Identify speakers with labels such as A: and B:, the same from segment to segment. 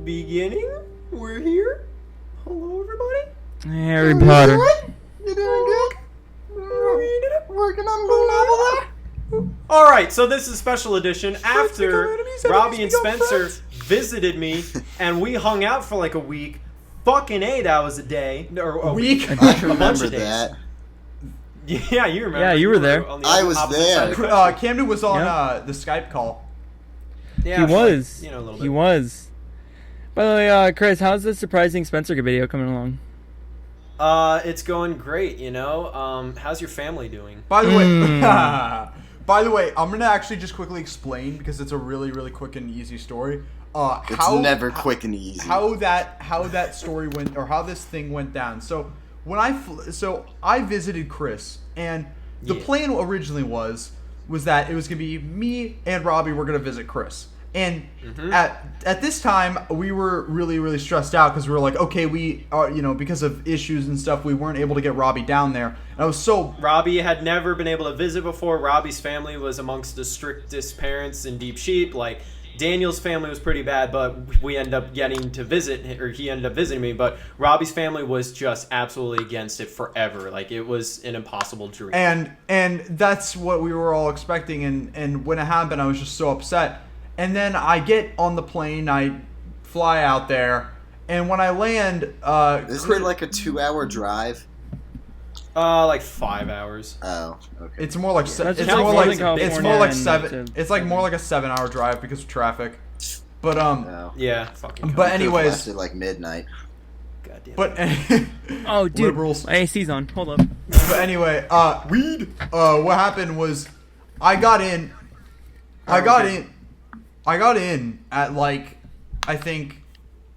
A: beginning. We're here. Hello, everybody.
B: Harry Potter.
C: You doing good? Working on the level there?
A: All right, so this is a special edition after Robby and Spencer visited me, and we hung out for like a week. Fucking 8 hours a day. Or a week?
C: I
A: bunch
C: remember
A: of days.
C: that.
A: Yeah, you remember.
B: Yeah, you were there.
A: on the
C: I was
A: opposite
C: there.
A: side of the country.
D: Camden was on
B: Yeah.
D: the Skype call.
A: Yeah,
B: He was.
A: Like, a little bit.
B: He was. By the way, Chris, how's the surprising Spencer video coming along?
A: It's going great, you know. How's your family doing?
D: By the way, by the way, I'm gonna actually just quickly explain because it's a really, really quick and easy story.
C: It's never quick and easy.
D: How that story went, or how this thing went down. So when I visited Chris, and the plan originally was that it was gonna be me and Robby were gonna visit Chris. And at this time, we were really, really stressed out because we were like, okay, we are, because of issues and stuff, we weren't able to get Robby down there. And I was so...
A: Robby had never been able to visit before. Robby's family was amongst the strictest parents in Deep Sheep. Like, Daniel's family was pretty bad, but we ended up getting to visit, or he ended up visiting me. But Robby's family was just absolutely against it forever. Like, it was an impossible dream.
D: And that's what we were all expecting. And when it happened, I was just so upset. And then I get on the plane, I fly out there, and when I land,
C: Isn't it like a 2-hour drive?
A: Like 5 hours.
C: Oh, okay.
D: it's more like
B: That's
D: it's
B: just
D: more
B: like
D: like
B: Southern
D: it's more like
B: California
D: 7.
B: and
D: It's like more like a 7-hour drive because of traffic. But
C: No.
A: Yeah, fucking.
D: But
C: Could've
D: anyways,
C: left at like midnight.
A: Goddamn.
D: but
B: Oh, dude.
D: Liberals.
B: AC's on. Hold up.
D: But anyway, weed. What happened was, I got in at like, I think,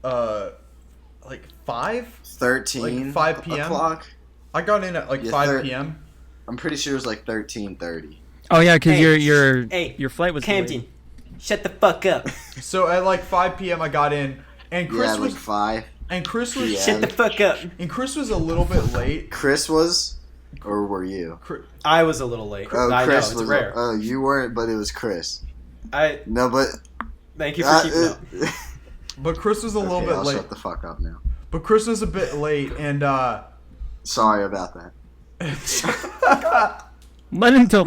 D: like
C: 13
D: like 5 p.m.
C: o'clock?
D: I got in at like
C: Yeah,
D: 5 p.m.
C: I'm pretty sure it was like 13:30.
B: Oh yeah, because
A: Hey,
B: your flight was
A: Camden,
B: delayed.
A: shut the fuck up.
D: So at like 5 p.m. I got in, and Chris
C: Yeah,
D: was
C: like 5. Yeah.
A: Shut the fuck up.
D: and Chris was a little bit late.
C: Chris was? Or were you?
A: I was a little late.
C: Oh,
A: I
C: Chris
A: know, it's
C: was.
A: rare.
C: Oh, you weren't, but it was Chris. No, but.
A: Thank you for keeping up.
D: But Chris was a little bit
C: I'll
D: late.
C: shut the fuck up now.
D: But Chris was a bit late, and
C: Sorry about that.
B: Let him tell.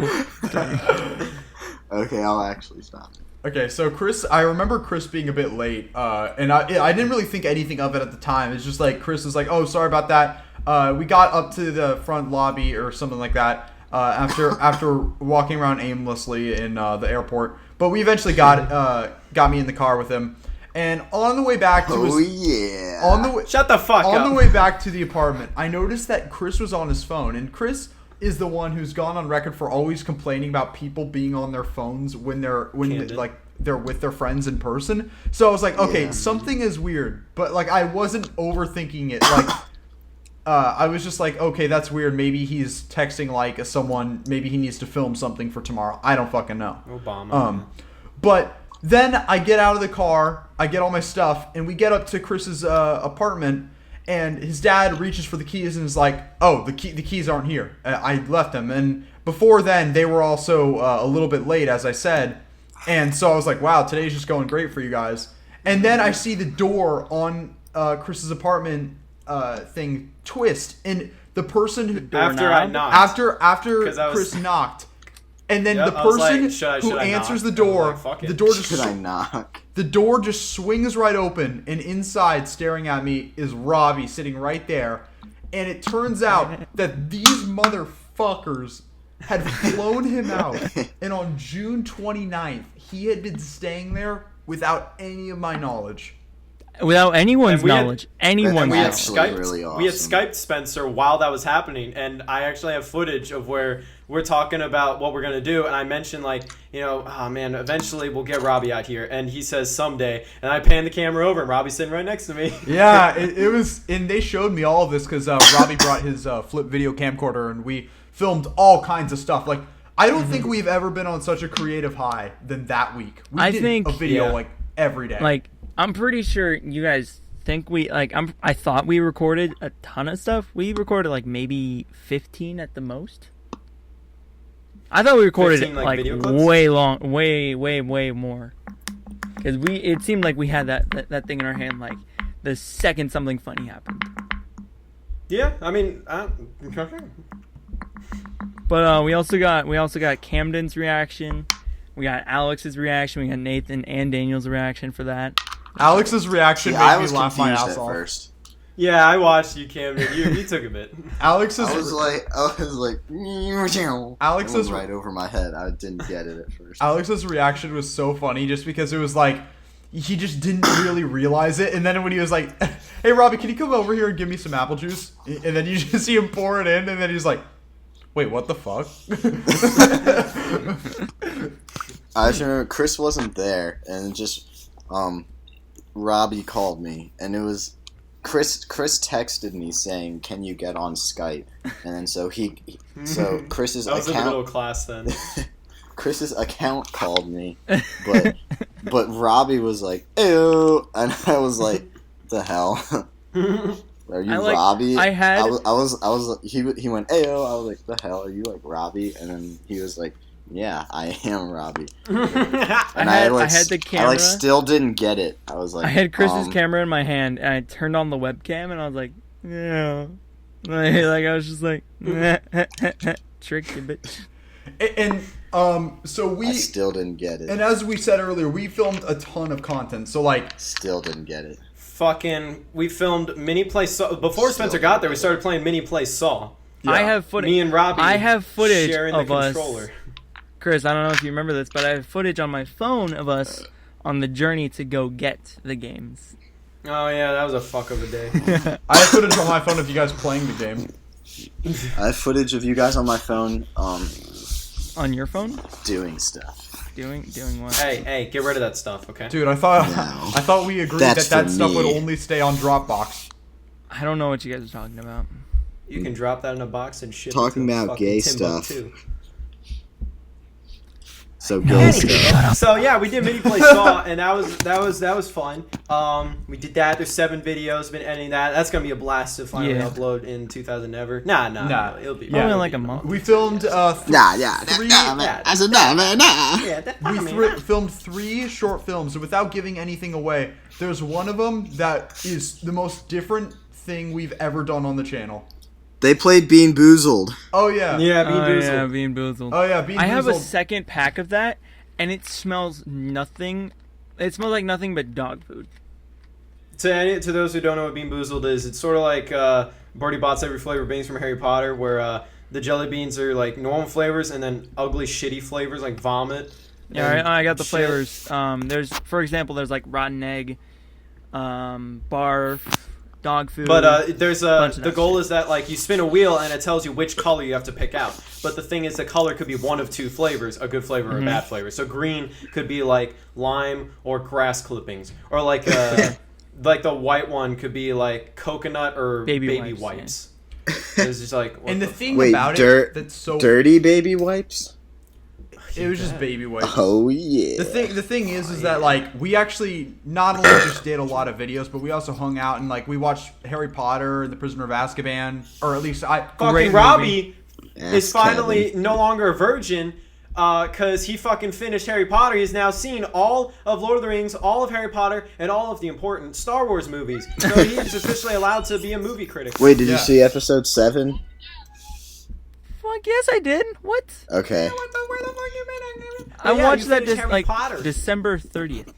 C: Okay, I'll actually stop.
D: okay, so I remember Chris being a bit late, and I didn't really think anything of it at the time. It's just like Chris was like, "Oh, sorry about that." We got up to the front lobby or something like that after walking around aimlessly in the airport. But we eventually got me in the car with him, and on the way back to
A: Shut the fuck up.
D: on the way back to the apartment, I noticed that Chris was on his phone, and Chris is the one who's gone on record for always complaining about people being on their phones when they're with their friends in person. So I was like, okay, something is weird, but like I wasn't overthinking it. Like I was just like, okay, that's weird. Maybe he's texting like someone. Maybe he needs to film something for tomorrow. I don't fucking know.
A: Obama.
D: But then I get out of the car, I get all my stuff, and we get up to Chris's apartment, and his dad reaches for the keys and is like, "Oh, the keys aren't here. I left them." And before then, they were also a little bit late, as I said, and so I was like, "Wow, today's just going great for you guys." And then I see the door on Chris's apartment thing twist, and the person who
A: After I knocked.
D: after
A: 'Cause I was-
D: Chris knocked. And then
A: Yep,
D: the
A: I was like,
D: person
A: should
D: who
A: I
D: answers
A: knock?
D: the door,
A: I was like, fuck it.
D: the door just
C: Should I knock?
D: the door just swings right open, and inside, staring at me, is Robby sitting right there. And it turns out that these motherfuckers had flown him out, and on June 29th, he had been staying there without any of my knowledge.
B: Without anyone's
A: And we had-
B: knowledge. Anyone's
A: we had
C: Actually
B: knowledge.
A: Skyped.
C: really
A: We had
C: awesome.
A: Skyped Spencer while that was happening, and I actually have footage of where we're talking about what we're gonna do, and I mentioned like, oh man, eventually we'll get Robby out here, and he says someday, and I pan the camera over, and Robby's sitting right next to me.
D: Yeah, it was, and they showed me all of this because Robby brought his flip video camcorder, and we filmed all kinds of stuff. Like, I don't think we've ever been on such a creative high than that week. We
B: I
D: did
B: think-
D: a video
A: Yeah.
D: like every day.
B: Like, I'm pretty sure you guys think I thought we recorded a ton of stuff. We recorded like maybe 15 at the most. I thought we recorded
A: 15, like, video clips?
B: way more. because it seemed like we had that thing in our hand like the second something funny happened.
A: Yeah, I mean,
B: But we also got Camden's reaction, we got Alex's reaction, we got Nathan and Daniel's reaction for that.
D: Alex's reaction
C: I
D: made me
C: was
D: laugh my
C: confused
D: ass
C: at
D: off.
C: first.
A: yeah, I watched you, Camden. You took a bit.
D: Alex's
C: I was like,
D: Alex's-
C: it went right over my head. I didn't get it at first.
D: Alex's reaction was so funny just because it was like he just didn't really realize it, and then when he was like, "Hey Robby, can you come over here and give me some apple juice?" And then you just see him pour it in, and then he's like, "Wait, what the fuck?"
C: I just remember Chris wasn't there, and just Robby called me, and it was Chris texted me saying, "Can you get on Skype?" And then so Chris's
A: That was in the middle of
C: account
A: class then.
C: Chris's account called me, but Robby was like, "Ew," and I was like, "The hell." Are you Robby?
B: I
C: was he went, "Ayo." I was like, "The hell, are you like Robby?" And then he was like, "Yeah, I am Robby." And
B: I had the camera.
C: I like still didn't get it. I was like,
B: I had Chris's camera in my hand, and I turned on the webcam, and I was like, yeah, like I was just like, trick you, bitch.
D: And so
C: I still didn't get it.
D: and as we said earlier, we filmed a ton of content. So like,
C: Still didn't get it.
A: We filmed Mini Play Saw. Before Spencer got there, we started playing Mini Play Saw.
D: yeah.
B: I have footage.
A: Me and Robby
B: I have footage
A: sharing
B: of
A: the
B: us.
A: controller.
B: Chris, I don't know if you remember this, but I have footage on my phone of us on the journey to go get the games.
A: Oh yeah, that was a fuck of a day.
D: I have footage on my phone of you guys playing the game.
C: I have footage of you guys on my phone,
B: On your phone?
C: doing stuff.
B: Doing what?
A: Hey, get rid of that stuff, okay?
D: Dude, I thought
C: No.
D: we agreed
C: That's
D: that
C: for
D: stuff would
C: me.
D: only stay on Dropbox.
B: I don't know what you guys are talking about.
A: You can drop that in a box and ship
C: Talking
A: it to
C: about
A: fucking
C: gay
A: Timbuktu.
C: So gay stuff.
A: So yeah, we did Mini Play Saw, and that was fun. We did that. There's 7 videos. Been editing that. That's gonna be a blast to finally
B: Yeah.
A: upload in 2000 ever. Nah. It'll be.
B: Only
A: it'll
B: like
A: be
B: a month.
D: We filmed
C: Nah.
A: Yeah.
C: I said nah, man, nah.
A: Yeah, that,
D: filmed 3 short films. And without giving anything away, there's one of them that is the most different thing we've ever done on the channel.
C: They played Bean Boozled.
D: Oh yeah.
A: Yeah, Bean Boozled.
B: Yeah, Bean Boozled.
D: Oh yeah. Bean
B: I have a
D: Boozled.
B: second pack of that, and it smells nothing. It smells like nothing but dog food.
A: To those who don't know what Bean Boozled is, it's sort of like Birdie Bott's Every Flavor Beans from Harry Potter, where the jelly beans are like normal flavors and then ugly, shitty flavors like vomit.
B: Yeah, I got the
A: shit.
B: flavors. There's, for example, there's like rotten egg, barf, dog food.
A: But there's
B: bunch of
A: the
B: that
A: goal
B: shit.
A: is that like you spin a wheel and it tells you which color you have to pick out. But the thing is, the color could be one of 2 flavors: a good flavor or a bad flavor. So green could be like lime or grass clippings, or like like the white one could be like coconut or baby wipes. It's just like what
D: And the
A: the
D: thing
C: Wait,
D: about it that's so
C: Dirty baby wipes?
D: it was just baby wipes.
C: Oh yeah.
D: The thing is that like we actually not only just did a lot of videos, but we also hung out and like we watched Harry Potter and the Prisoner of Azkaban, or at least I
A: fucking
D: great
A: Robby
C: Ask
A: is finally
C: Kevin.
A: no longer a virgin because he fucking finished Harry Potter. He's now seen all of Lord of the Rings, all of Harry Potter, and all of the important Star Wars movies. So he is officially allowed to be a movie critic.
C: Wait, did
D: Yeah.
C: you see episode 7?
B: Fuck yes, I did. What?
C: Okay.
B: I
A: yeah,
B: watched
A: you
B: that
A: finished Harry
B: like
A: Potter.
B: December 30th.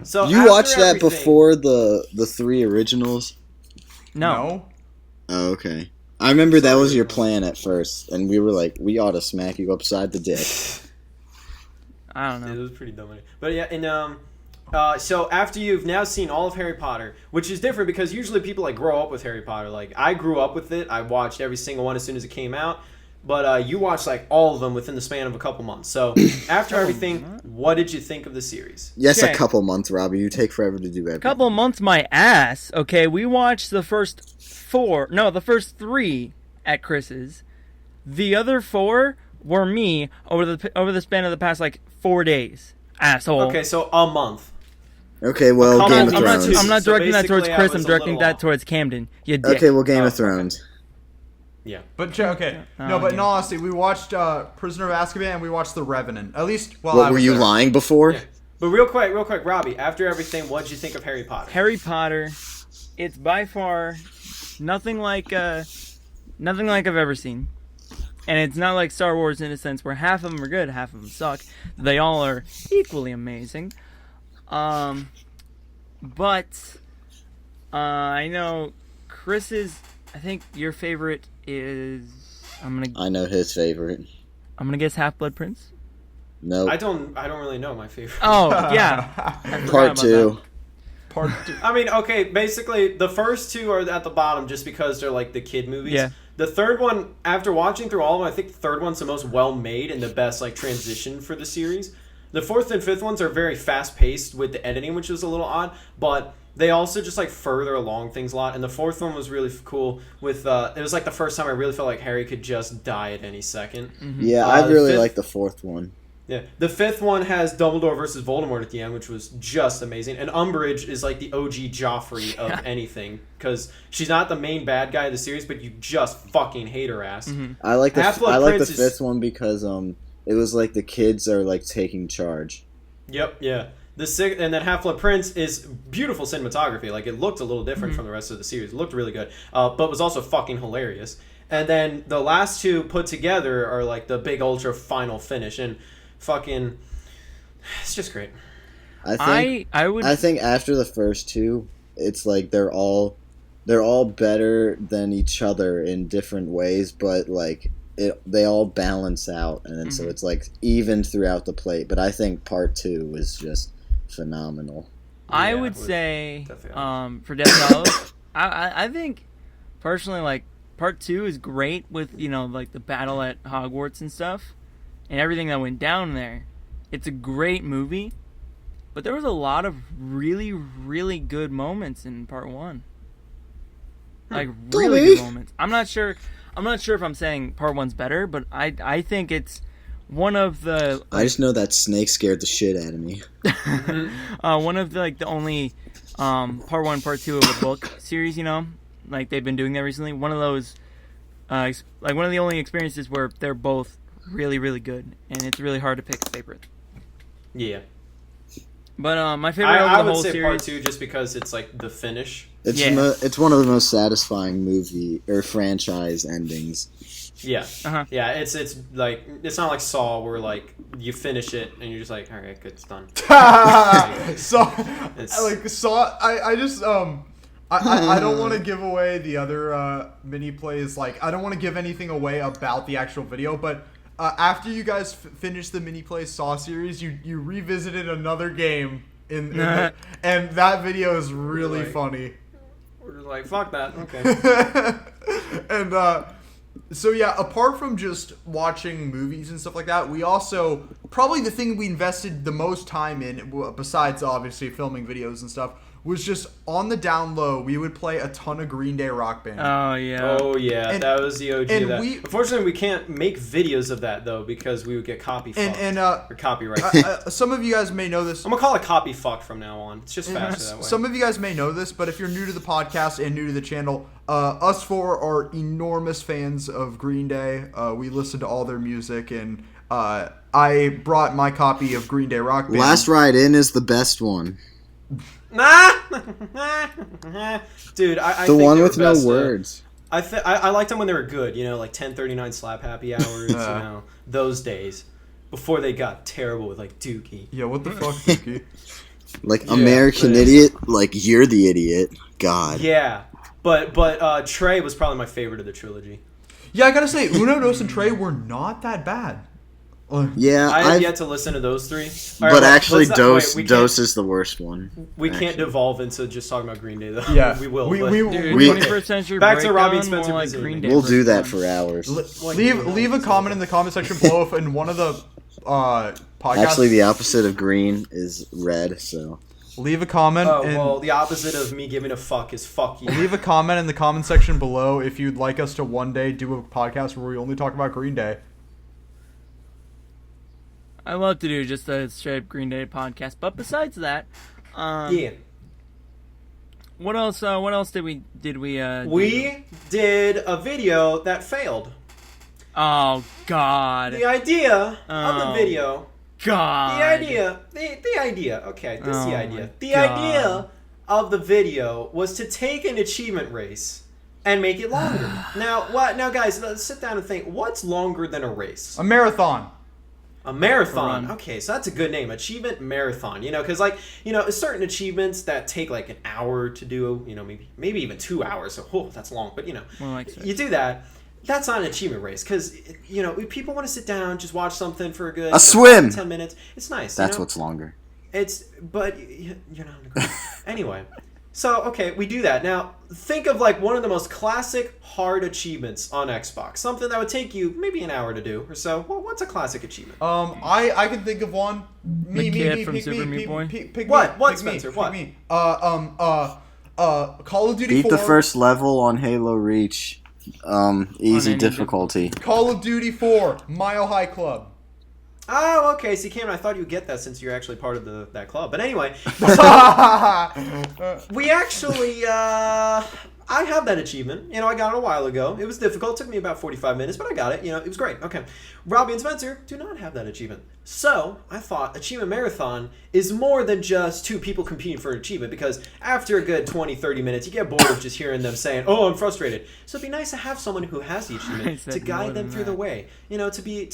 A: So
C: You
A: after
C: watched that
A: everything-
C: before the 3 originals?
B: No.
C: Oh, okay. I remember that was your plan at first, and we were like, we ought to smack you upside the dick.
B: I don't
A: It
B: know.
A: was pretty dumb. But yeah, and so after you've now seen all of Harry Potter, which is different because usually people like grow up with Harry Potter. Like I grew up with it. I watched every single one as soon as it came out. But you watched like all of them within the span of a couple months. So after everything, what did you think of the series?
C: Yes,
B: Okay.
C: a couple months, Robbie. You take forever to do everything.
B: Couple months, my ass. Okay, we watched the first 3 at Chris's. The other 4 were me over the span of the past like 4 days. Asshole.
A: Okay, so a month.
C: Okay, well,
A: I'm
C: Game
A: not-
C: of
A: I'm not
C: Thrones.
B: I'm not
A: So
B: directing that towards
A: basically, I
B: Chris.
A: was
B: I'm
A: a
B: directing
A: little
B: that
A: off.
B: towards Camden. You dick.
C: Okay, well, Game
A: Oh,
C: of Thrones.
A: Yeah.
D: But okay,
B: Oh,
D: no, but in
B: yeah.
D: all honesty, we watched Prisoner of Azkaban and we watched The Revenant. At least while I
C: What, were
D: was
C: you
D: there.
C: lying before?
A: Yeah. But real quick, Robbie, after everything, what'd you think of Harry Potter?
B: Harry Potter, it's by far nothing like I've ever seen. And it's not like Star Wars in a sense where half of them are good, half of them suck. They all are equally amazing. But I know Chris's. I think your favorite is.
C: I know his favorite.
B: I'm gonna guess Half-Blood Prince.
C: No.
A: I don't really know my favorite.
B: Oh yeah. I forgot
C: Part
B: about
C: 2.
B: that.
D: Part 2.
A: I mean, okay, basically the first two are at the bottom just because they're like the kid movies.
B: Yeah.
A: The third one, after watching through all of them, I think the third one's the most well made and the best like transition for the series. The fourth and fifth ones are very fast paced with the editing, which is a little odd, but they also just like further along things a lot. And the fourth one was really cool with it was like the first time I really felt like Harry could just die at any second.
B: Mm-hmm.
C: Yeah, I really
A: fifth-
C: like the fourth one.
A: Yeah, the fifth one has Dumbledore versus Voldemort at the end, which was just amazing. And Umbridge is like the OG Joffrey of anything, because she's not the main bad guy of the series, but you just fucking hate her ass.
B: Mm-hmm.
C: I like the
A: Half-Blood Prince is-
C: fifth one because it was like the kids are like taking charge.
A: Yep, yeah. The sixth, and then Half-Blood Prince is beautiful cinematography. Like, it looked a little different from the rest of the series. It looked really good, but was also fucking hilarious. And then the last two put together are like the big ultra final finish, and fucking, it's just great.
C: I think after the first two, it's like they're all better than each other in different ways, but like they all balance out, and then so it's like even throughout the plate. But I think part 2 was just phenomenal.
B: I
A: Yeah,
B: would
A: it was
B: say
A: definitely
B: for Deathly Hallows, I think personally like part 2 is great with like the battle at Hogwarts and stuff and everything that went down there. It's a great movie, but there was a lot of really, really good moments in part 1. Like really good moments. I'm not sure if I'm saying part 1's better, but I think it's one of the.
C: I just know that snake scared the shit out of me.
B: One of the the only part 1, part 2 of a book series. Like they've been doing that recently. One of those, one of the only experiences where they're both really, really good, and it's really hard to pick a favorite.
A: Yeah.
B: But my favorite
A: I
B: of the
A: would
B: whole
A: say
B: series.
A: part 2 just because it's like the finish.
C: It's
B: Yeah.
C: it's one of the most satisfying movie or franchise endings.
A: Yeah.
B: Uh-huh.
A: Yeah, it's like, it's not like Saw where like you finish it and you're just like, all right, good, it's done.
D: I don't want to give away the other mini plays. Like, I don't want to give anything away about the actual video, but after you guys finished the mini play Saw series, you revisited another game and that video is really funny.
A: We're just like, fuck that. Okay.
D: And so yeah, apart from just watching movies and stuff like that, we also, probably the thing we invested the most time in, besides obviously filming videos and stuff, was just on the down low, we would play a ton of Green Day Rock Band.
B: Oh yeah.
A: Oh yeah,
D: And-
A: that was the OG
D: and
A: of that.
D: we-
A: Unfortunately, we can't make videos of that though because we would get copy fucked or copyright.
D: Some of you guys may know this.
A: I'm gonna call it copy fucked from now on. It's just faster that way.
D: Some of you guys may know this, but if you're new to the podcast and new to the channel, us four are enormous fans of Green Day. We listen to all their music, and I brought my copy of Green Day Rock Band.
C: Last Ride In is the best one.
A: Dude, I
C: The
A: think
C: one
A: they were
C: with no
A: best,
C: words.
A: I liked them when they were good. Like 10:39 Slap Happy Hours. Those days before they got terrible with like Dookie.
D: Yeah, what the fuck, Dookie?
C: Like American
A: but-
C: Idiot, like you're the idiot. God.
A: Yeah, but Trey was probably my favorite of the trilogy.
D: Yeah, I gotta say, Uno, Dos, and Trey were not that bad.
C: Yeah,
A: I have
C: I've-
A: yet to listen to those three.
C: but
A: All right,
C: actually,
A: let's not- wait,
C: Dose is the worst one.
A: We can't
C: actually.
A: devolve into just talking about Green Day though.
D: Yeah,
A: we will.
D: we-
A: but-
D: we-
B: Dude,
C: We-
B: 21st Century
A: Back to Robbie
B: Breakdown,
A: and Spencer
B: more like
A: Bazini.
B: Green Day
C: We'll do that
B: breakdown.
C: for hours.
D: Leave a comment in the comment section below if in one of the podcasts.
C: Actually, the opposite of green is red. So
D: Leave a comment.
A: Oh
D: and
A: well, the opposite of me giving a fuck is fuck you.
D: leave a comment in the comment section below if you'd like us to one day do a podcast where we only talk about Green Day.
B: I love to do just a straight up Green Day podcast, but besides that,
A: Yeah,
B: what else? What else did we? do?
A: we did a video that failed.
B: Oh God!
A: The idea of
B: Oh.
A: the video
B: God.
A: The idea. Okay, this is the
B: Oh
A: idea.
B: my
A: The
B: God.
A: idea of the video was to take an achievement race and make it longer. Now, guys, let's sit down and think. What's longer than a race?
D: A marathon.
A: A marathon.
B: Run.
A: Okay, so that's a good name. Achievement marathon. Because certain achievements that take like an hour to do. Maybe even 2 hours. So that's long. But
B: More like 6.
A: you do that. That's not an achievement race because people want to sit down, just watch something for a good
C: A swim.
A: 10 minutes. It's nice.
C: That's what's longer.
A: But you're not gonna go. Anyway, so okay, we do that. Now think of like one of the most classic hard achievements on Xbox. Something that would take you maybe an hour to do or so. Well, what's a classic achievement?
D: I can think of one.
B: The kid from Super Meat Boy?
D: Pick
A: What?
D: me,
A: What,
D: pick me,
A: Spencer?
D: pick
A: What?
D: me. Call of Duty
C: Beat
D: 4.
C: the first level on Halo Reach. Easy
B: any
C: difficulty.
D: Call of Duty 4, Mile High Club.
A: Oh, okay. See, Cameron, I thought you'd get that since you're actually part of that club. But anyway, we actually, I have that achievement. I got it a while ago. It was difficult. It took me about 45 minutes, but I got it. It was great. Okay. Robby and Spencer do not have that achievement. So, I thought Achievement Marathon is more than just two people competing for an achievement because after a good 20, 30 minutes, you get bored of just hearing them saying, oh, I'm frustrated. So, it'd be nice to have someone who has the achievement to guide them through the way. To be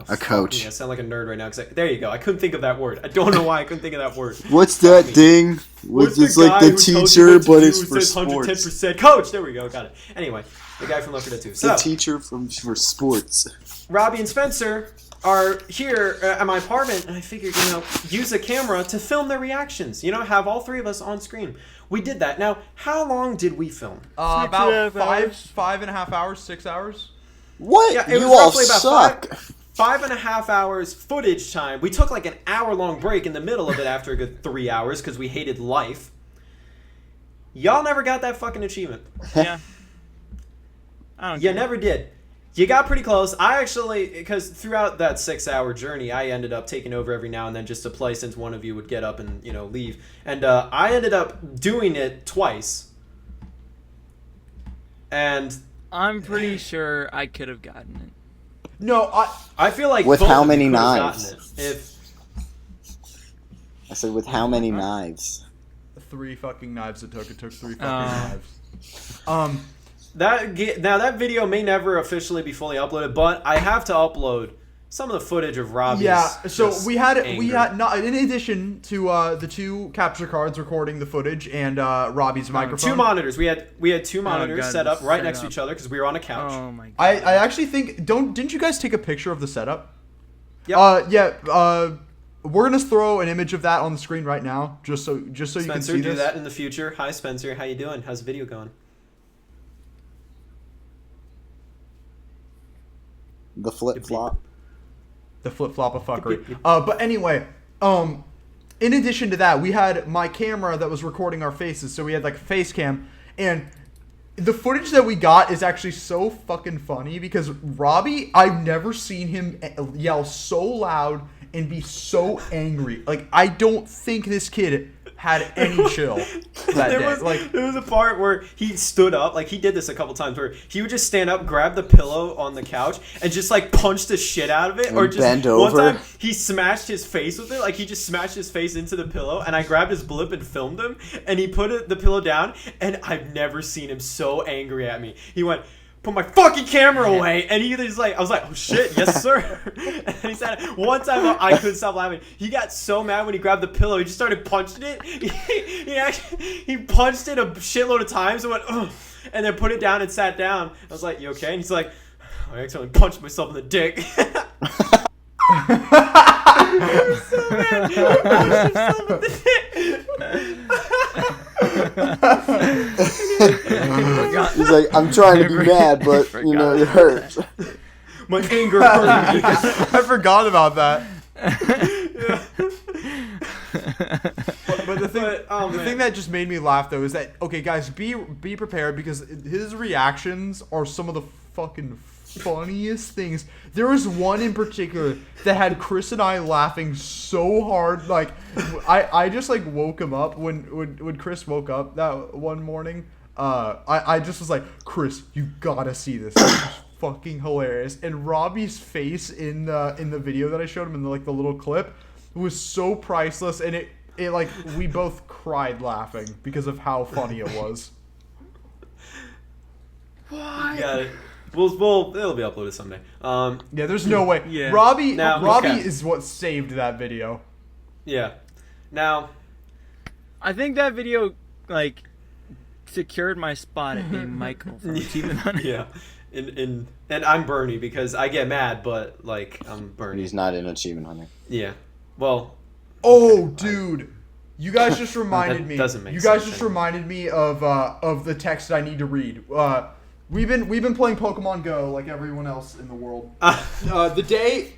C: A coach.
A: I sound like a nerd right now. There you go. I couldn't think of that word. I don't know why I couldn't think of that word.
C: What's that ding?
A: What's
C: It's
A: the
C: like
A: guy
C: the
A: who tells you
C: teacher,
A: what to
C: but
A: do
C: it's
A: who
C: for
A: says
C: sports.
A: 110% coach. There we go. Got it. Anyway, the guy from Left 4 Dead 2.
C: The
A: So,
C: teacher for sports.
A: Robby and Spencer are here at my apartment, and I figured, use a camera to film their reactions. Have all three of us on screen. We did that. Now, how long did we film?
D: About 5.5 hours, 6 hours.
C: What?
A: Yeah, it
C: You
A: was
C: all
A: roughly about
C: suck.
A: 5.5 hours footage time. We took like an hour-long break in the middle of it after a good 3 hours because we hated life. Y'all never got that fucking achievement.
B: Yeah. I don't
A: You
B: care.
A: never did. You got pretty close. I actually, because throughout that 6-hour journey, I ended up taking over every now and then just to play since one of you would get up and, leave. And I ended up doing it twice. And
B: I'm pretty sure I could have gotten it.
D: No,
A: I feel like
C: With
A: both
C: how
A: of you
C: many
A: could have
C: knives?
A: gotten it if
C: I said, with how many knives?
D: 3 fucking knives it took. It took 3 fucking
B: Oh.
D: knives.
A: that video may never officially be fully uploaded, but I have to upload some of the footage of Robby's.
D: Yeah, so
A: just
D: we had
A: anger.
D: not in addition to the 2 capture cards recording the footage and Robby's microphone.
A: 2 monitors. We had 2 monitors
B: God,
A: set up right
B: set
A: next to
B: up.
A: each other because we were on a couch.
B: Oh my God.
D: I actually think didn't you guys take a picture of the setup?
A: Yep.
D: We're gonna throw an image of that on the screen right now, just so you can
A: Spencer,
D: see
A: do
D: this.
A: that in the future. Hi, Spencer. How you doing? How's the video going?
C: The flip flop.
D: The flip flop of fuckery. But anyway, in addition to that, we had my camera that was recording our faces, so we had like a face cam, and the footage that we got is actually so fucking funny because Robby, I've never seen him yell so loud and be so angry. Like, I don't think this kid had any chill that day.
A: There was a part where he stood up, like he did this a couple times, where he would just stand up, grab the pillow on the couch, and just like punch the shit out of it, or just
C: bend
A: one
C: over.
A: time he smashed his face with it, like he just smashed his face into the pillow, and I grabbed his blip and filmed him, and he put the pillow down, and I've never seen him so angry at me. He went, "Put my fucking camera away," and he was like, I was like, "Oh shit, yes sir." And he said, one time I couldn't stop laughing. He got so mad when he grabbed the pillow, he just started punching it. He punched it a shitload of times and went, "Ugh," and then put it down and sat down. I was like, "You okay?" And he's like, "I accidentally punched myself in the dick." He was so mad. He punched himself in the dick.
C: He's like, I'm trying to be mad, but it hurts.
A: My anger hurt me.
D: I forgot about that. But the thing that just made me laugh though is that, okay guys, be prepared because his reactions are some of the fucking funniest things. There was one in particular that had Chris and I laughing so hard. Like I just like woke him up when Chris woke up that one morning. I just was like, "Chris, you gotta see this. This is fucking hilarious. And Robbie's face in the video that I showed him in the little clip was so priceless, and it like we both cried laughing because of how funny it was.
B: What?
A: Yeah, it'll be uploaded someday.
D: Yeah, there's no way.
B: Yeah.
D: Robbie
A: Okay.
D: is what saved that video.
A: Yeah. Now,
B: I think that video like secured my spot at being Michael from Achievement Hunter.
A: yeah, and I'm Bernie because I get mad, but like I'm Bernie.
C: He's not an achievement hunter.
A: Yeah. Well.
D: Oh, dude. You guys just reminded
A: That
D: me.
A: doesn't make
D: You guys
A: sense
D: just
A: anymore.
D: reminded me of the text I need to read. We've been playing Pokemon Go like everyone else in the world. The day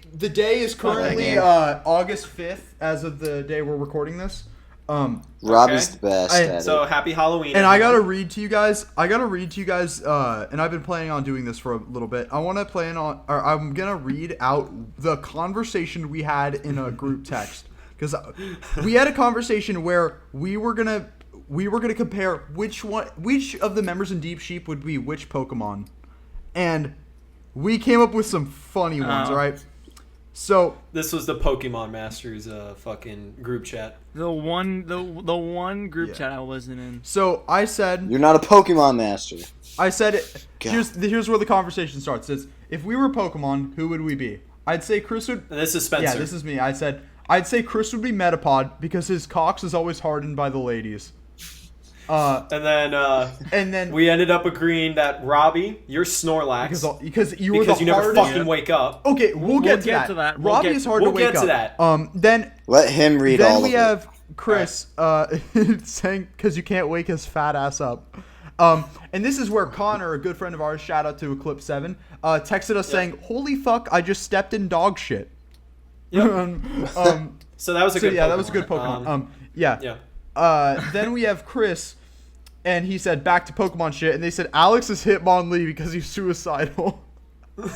D: is currently
C: game.
D: August 5th as of the day we're recording this.
C: Robbie's the best at
A: So
C: it.
A: happy Halloween.
D: And I gotta
A: everyone.
D: read to you guys. And I've been planning on doing this for a little bit. I'm gonna read out the conversation we had in a group text, because we had a conversation where we were gonna compare which of the members in Deep Sheep would be which Pokemon, and we came up with some funny ones.
B: Oh.
D: Right? So
A: This was the Pokemon Masters fucking group chat.
B: The one group
D: Yeah.
B: chat I wasn't in.
D: I said.
C: You're not a Pokemon master.
D: Here's where the conversation starts. It's, if we were Pokemon, who would we be? I'd say Chris would.
A: And this is Spencer.
D: Yeah, this is me. I'd say Chris would be Metapod because his cocks is always hardened by the ladies.
A: And then we ended up agreeing that Robbie, you're Snorlax
D: because you were
A: because you never
D: hardest.
A: fucking wake up.
D: Okay, we'll get to that. Robbie is hard to
A: we'll
D: wake
A: get
D: up.
A: to that.
D: Then
C: Let him read all
D: we
C: of it.
D: have Chris saying because you can't wake his fat ass up. And this is where Connor, a good friend of ours, shout out to Eclipse 7, texted us saying, "Holy fuck, I just stepped in dog shit."
A: Yep. So that was a good.
D: Yeah,
A: Pokemon.
D: that was a good Pokemon. Yeah.
A: Yeah.
D: Then we have Chris, and he said back to Pokemon shit, and they said Alex is Hitmonlee because he's suicidal. And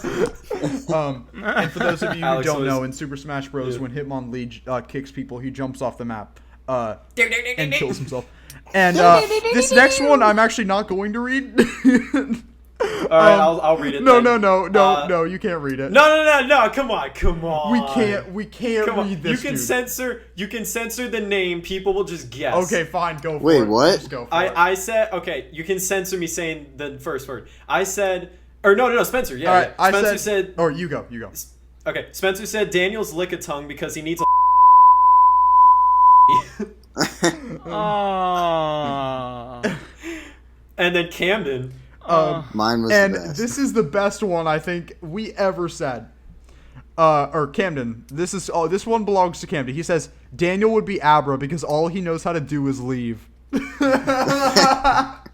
D: for those of you who
A: Alex
D: don't
A: was-
D: know, in Super Smash Bros,
A: Yeah.
D: when Hitmonlee kicks people, he jumps off the map and kills himself. And this next one, I'm actually not going to read.
A: All right, I'll read it.
D: No,
A: then.
D: no, you can't read it.
A: No! Come on!
D: We can't
A: Come on.
D: read this.
A: You can censor the name. People will just guess.
D: Okay, fine, go for
C: Wait,
D: it.
C: what?
D: Just go for it.
A: I said okay. You can censor me saying the first word. I said, or no, Spencer. Yeah,
D: All right,
A: yeah. Spencer said.
D: Or you go.
A: Okay, Spencer said Daniel's lick a tongue because he needs a.
B: Oh.
A: And then Camden.
C: Mine was
D: And
C: the best.
D: this is the best one I think we ever said. Or Camden. This one belongs to Camden. He says Daniel would be Abra because all he knows how to do is leave.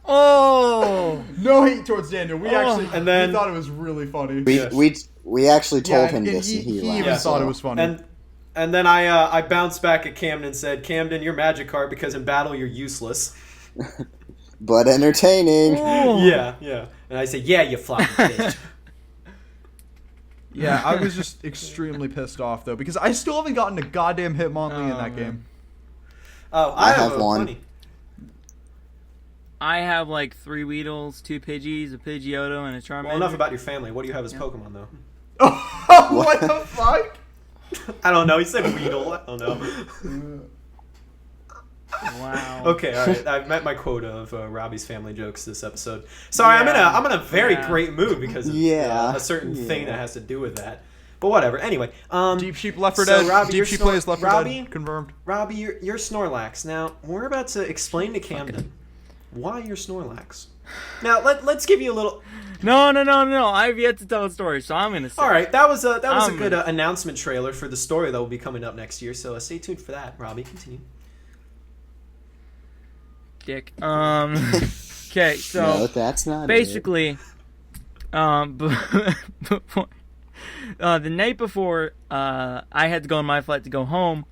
B: Oh.
D: No hate towards Daniel. We actually
A: And then-
D: we thought it was really funny.
C: we actually told him
D: and
C: this,
D: he
C: and he
D: even
C: laughed.
D: thought it
C: so-
D: was funny.
A: And then I bounced back at Camden and said, Camden, you're Magikarp because in battle you're useless.
C: But entertaining.
B: Oh.
A: Yeah. And I said, yeah, you floppy bitch.
D: Yeah, I was just extremely pissed off though because I still haven't gotten a goddamn Hitmonlee in
B: Oh,
D: that
B: man.
D: game.
A: Oh,
C: I have one.
A: Funny.
B: I have like 3 Weedles, 2 Pidgeys, a Pidgeotto, and a Charmander.
A: Well, enough about your family. What do you have as Pokemon, though?
D: What the fuck?
A: I don't know. He said Weedle. I don't know.
B: Wow.
A: Okay, all right. I've met my quota of Robbie's family jokes this episode. Sorry,
B: Yeah.
A: I'm in a very
B: Yeah.
A: great mood because of a certain thing that has to do with that. But whatever. Anyway,
D: Deep Sheep Left 4
A: so
D: Dead.
A: Robbie,
D: Deep
A: you're
D: Sheep
A: Snor-
D: plays Left 4
A: Robbie?
D: Dead. Confirmed.
A: Robbie, you're Snorlax. Now we're about to explain to Camden why you're Snorlax. Now let's give you a little.
B: No. I've yet to tell a story, so I'm gonna say.
A: All right, that was a good announcement trailer for the story that will be coming up next year. So stay tuned for that. Robbie, continue.
B: Dick. Okay, so
C: No, that's not
B: basically, before, the night before, I had to go on my flight to go home.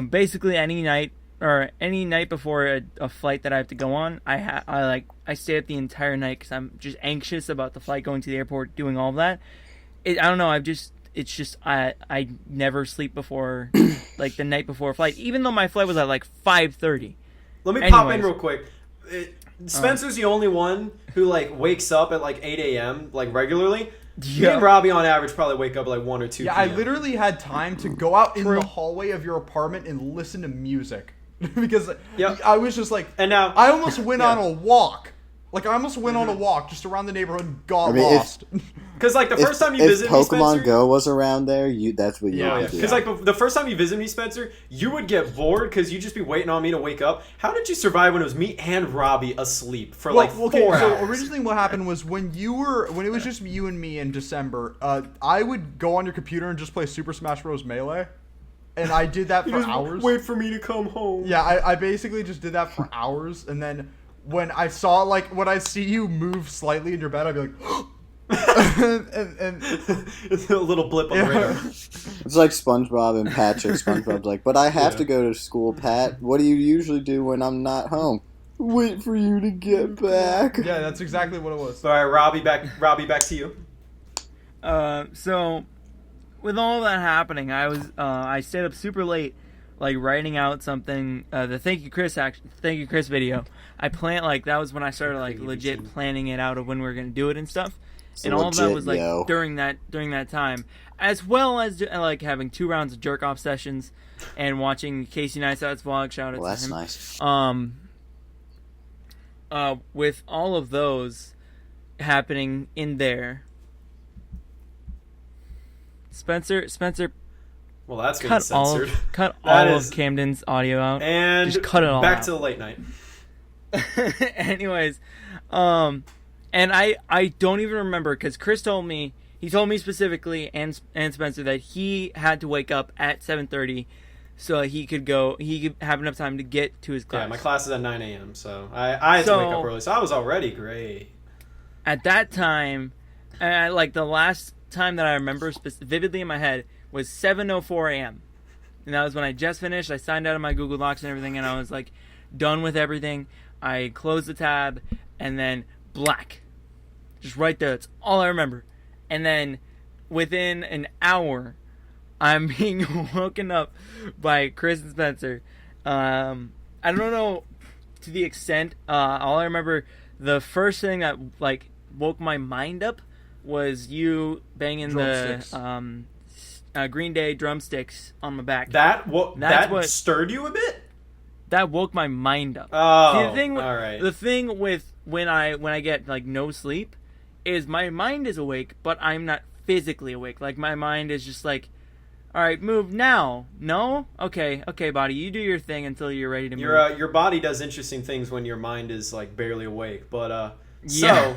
B: Basically, any night before a flight that I have to go on, I stay up the entire night because I'm just anxious about the flight going to the airport, doing all of that. I don't know. I never sleep before, like the night before a flight, even though my flight was at like 5:30.
A: Let me pop in
B: Anyways.
A: real quick. Spencer's the only one who like wakes up at like 8 a.m. like regularly. Me
B: Yeah.
A: and Robby on average probably wake up at like 1 or 2
D: Yeah,
A: p.m.
D: I literally had time to go out in the hallway of your apartment and listen to music because
A: Yep.
D: I was just like,
A: And now
D: I almost went
A: Yeah.
D: on a walk. Like I almost went on a walk just around the neighborhood and got
C: I mean, if-
D: lost.
A: because like the first time you
C: if
A: visit me,
C: Pokemon
A: Spencer,
C: Go was around there, that's what you
A: Yeah,
C: would do.
A: because like the first time you visit me, Spencer, you would get bored because you'd just be waiting on me to wake up. How did you survive when it was me and Robby asleep for like 4
D: so
A: hours?
D: originally what happened was when it was just you and me in December, I would go on your computer and just play Super Smash Bros. Melee. And I did that
A: You
D: for
A: just
D: hours.
A: wait for me to come home.
D: Yeah, I basically just did that for hours, and then when I see you move slightly in your bed, I'd be like, and
A: It's a little blip on the radar.
C: It's like SpongeBob and Patrick. SpongeBob's like, but I have to go to school, Pat. What do you usually do when I'm not home? Wait for you to get back.
D: yeah, that's exactly what it was.
A: All right, Robby, back to you.
B: So with all that happening, I stayed up super late, like writing out something. The Thank You Chris video. I planned that was when I started like legit planning it out of when we were gonna do it and stuff. And all of that
C: legit,
B: was like
C: yo.
B: during that time, as well as like having 2 rounds of jerk off sessions and watching Casey Neistat's vlog. Shout out
C: Well,
B: to
C: that's
B: him.
C: nice.
B: With all of those happening in there, Spencer,
A: Well, that's getting
B: cut all
A: censored.
B: of
A: is-
B: Camden's audio out.
A: And
B: just cut it all
A: back
B: out.
A: to the late night.
B: Anyways, and I don't even remember because Chris told me specifically and Spencer that he had to wake up at 7:30 so he could have enough time to get to his class.
A: Yeah, my class is at 9 a.m., so I had to wake up early, so I was already great.
B: At that time, like the last time that I remember vividly in my head was 7:04 a.m. And that was when I just finished. I signed out of my Google Docs and everything, and I was like done with everything. I closed the tab, and then black. Just right there. That's all I remember. And then within an hour, I'm being woken up by Chris and Spencer. I don't know to the extent. All I remember, the first thing that like woke my mind up was you banging
D: Drumsticks.
B: the Green Day drumsticks on my back.
A: That
B: what
A: stirred you a bit?
B: That woke my mind up.
A: Oh,
B: See,
A: all right.
B: The thing with when I get like no sleep is my mind is awake, but I'm not physically awake. Like my mind is just like, all right, move now. No, okay, body, you do your thing until you're ready to move.
A: Your body does interesting things when your mind is like barely awake. But
B: Yeah.
A: so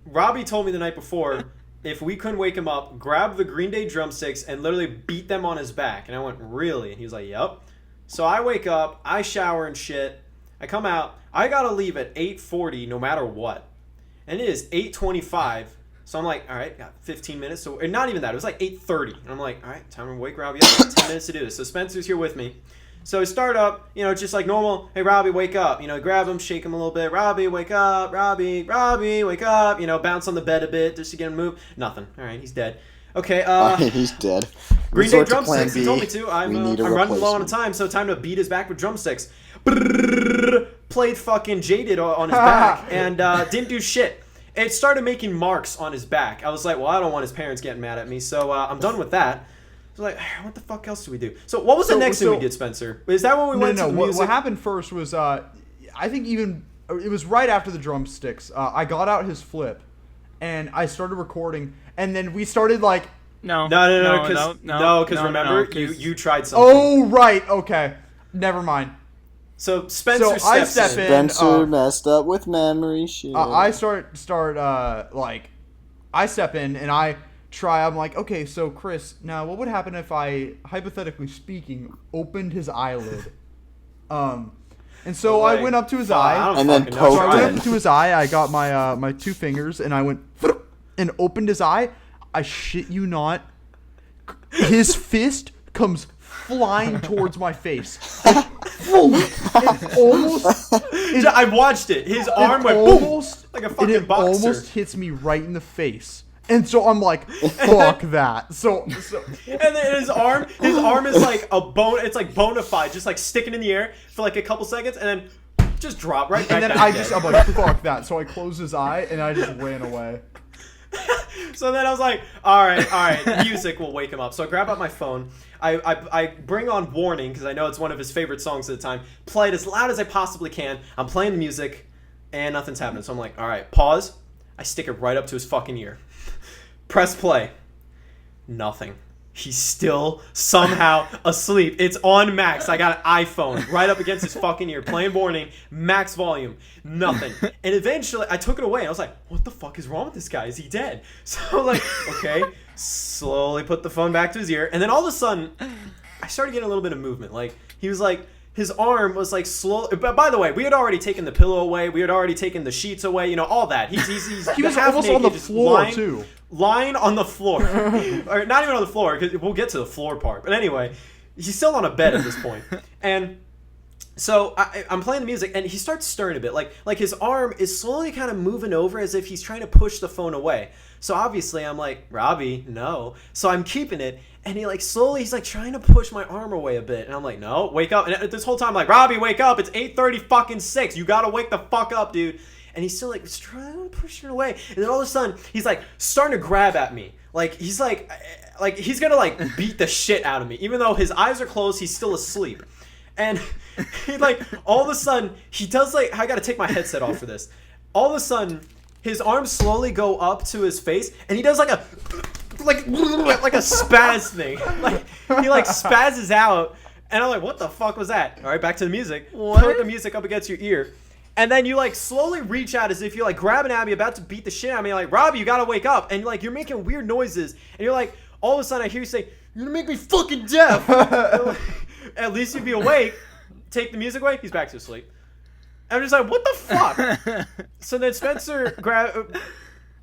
A: Robby told me the night before if we couldn't wake him up, grab the Green Day drumsticks and literally beat them on his back. And I went, really? And he was like, yep. So I wake up, I shower and shit. I come out. I gotta leave at 8:40 no matter what. And it is 8:25. So I'm like, all right, got 15 minutes. So and not even that. It was like 8:30. And I'm like, all right, time to wake Robby up. 10 minutes to do this. So Spencer's here with me. So I start up, just like normal. Hey, Robby, wake up. Grab him, shake him a little bit. Robby, wake up. Robby, wake up. Bounce on the bed a bit just to get him to move. Nothing. All right, he's dead. Okay.
C: He's dead.
A: Green Day
C: Resort to Plan
A: drumsticks. He
C: B.
A: told me to. I'm
C: We need a
A: running low on
C: replacement.
A: time, so time to beat his back with drumsticks. Played fucking Jaded on his back and didn't do shit. It started making marks on his back. I was like, well, I don't want his parents getting mad at me, so I'm done with that. I was like, what the fuck else do we do? So what was the next thing we did, Spencer? Is that when we went to the music?
D: What happened first was I think it was right after the drumsticks. I got out his flip, and I started recording, and then we started like.
B: No,
A: because remember,
B: 'cause-
A: you tried something.
D: Oh right, okay, never mind.
A: So Spencer
D: So I
A: steps
D: step
A: in.
D: in.
C: Spencer messed up with memory shit.
D: I I step in and I try. I'm like, okay, so Chris, now what would happen if I, hypothetically speaking, opened his eyelid? And so I went up to his eye.
C: And then
D: So I
C: poked
D: went
C: him.
D: up to his eye. I got my my 2 fingers and I went and opened his eye. I shit you not. His fist comes flying towards my face. It almost.
A: I watched it. His arm
D: It
A: went
D: almost,
A: boom, like a
D: and
A: fucking
D: it
A: boxer.
D: almost hits me right in the face. And so I'm like, fuck that. So
A: And then his arm is like a bone. It's like bona fide, just like sticking in the air for like a couple seconds, and then just drop right back
D: And then
A: down.
D: I'm like, fuck that. So I closed his eye and I just ran away.
A: So then I was like, all right, music will wake him up. So I grab out my phone. I bring on Warning because I know it's one of his favorite songs at the time. Play it as loud as I possibly can. I'm playing the music, and nothing's happening. So I'm like, all right, pause. I stick it right up to his fucking ear. Press play. Nothing. He's still somehow asleep. It's on max. I got an iPhone right up against his fucking ear, playing Warning, max volume, nothing. And eventually, I took it away, and I was like, what the fuck is wrong with this guy? Is he dead? So I'm like, okay, slowly put the phone back to his ear, and then all of a sudden, I started getting a little bit of movement. Like, he was like, his arm was like slow. But by the way, we had already taken the pillow away. We had already taken the sheets away. You know, all that. He
D: was
A: half
D: almost
A: naked,
D: on the
A: just
D: floor, too.
A: Lying on the floor. Or not even on the floor, because we'll get to the floor part. But anyway, he's still on a bed at this point. And so I'm playing the music, and he starts stirring a bit. Like his arm is slowly kind of moving over as if he's trying to push the phone away. So obviously I'm like, Robby, no. So I'm keeping it, and he like slowly, he's like trying to push my arm away a bit. And I'm like, no, wake up. And this whole time I'm like, Robby, wake up. It's 8:30 fucking 6. You gotta wake the fuck up, dude. And he's still like trying to push it away. And then all of a sudden, he's like starting to grab at me. Like he's like he's gonna like beat the shit out of me. Even though his eyes are closed, he's still asleep. And he like all of a sudden he does like, I gotta take my headset off for this. All of a sudden, his arms slowly go up to his face, and he does like a spaz thing. Like he like spazzes out, and I'm like, what the fuck was that? All right, back to the music.
B: What?
A: Put the music up against your ear. And then you like slowly reach out as if you're like grabbing at me, about to beat the shit out of me. Like, Robby, you gotta wake up. And like you're making weird noises. And you're like, all of a sudden I hear you say, you're gonna make me fucking deaf. At least you'd be awake. Take the music away. He's back to sleep. I'm just like, what the fuck? So then Spencer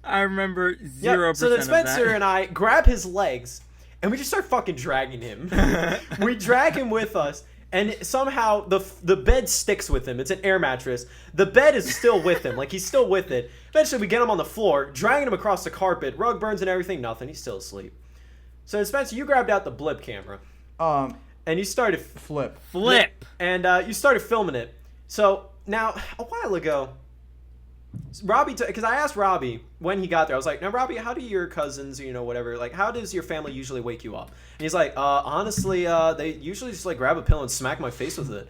B: I remember 0%
A: So then
B: of
A: Spencer
B: that.
A: and I grab his legs, and we just start fucking dragging him. We drag him with us. And somehow the bed sticks with him. It's an air mattress. The bed is still with him. Like, he's still with it. Eventually, we get him on the floor, dragging him across the carpet. Rug burns and everything. Nothing. He's still asleep. So, then Spencer, you grabbed out the blip camera. And you started...
D: Flip.
A: And you started filming it. So, now, a while ago, Robby... Because I asked Robby when he got there. I was like, now, Robby, how do your cousins, you know, whatever, like, how does your family usually wake you up? And he's like, honestly, they usually just, like, grab a pillow and smack my face with it.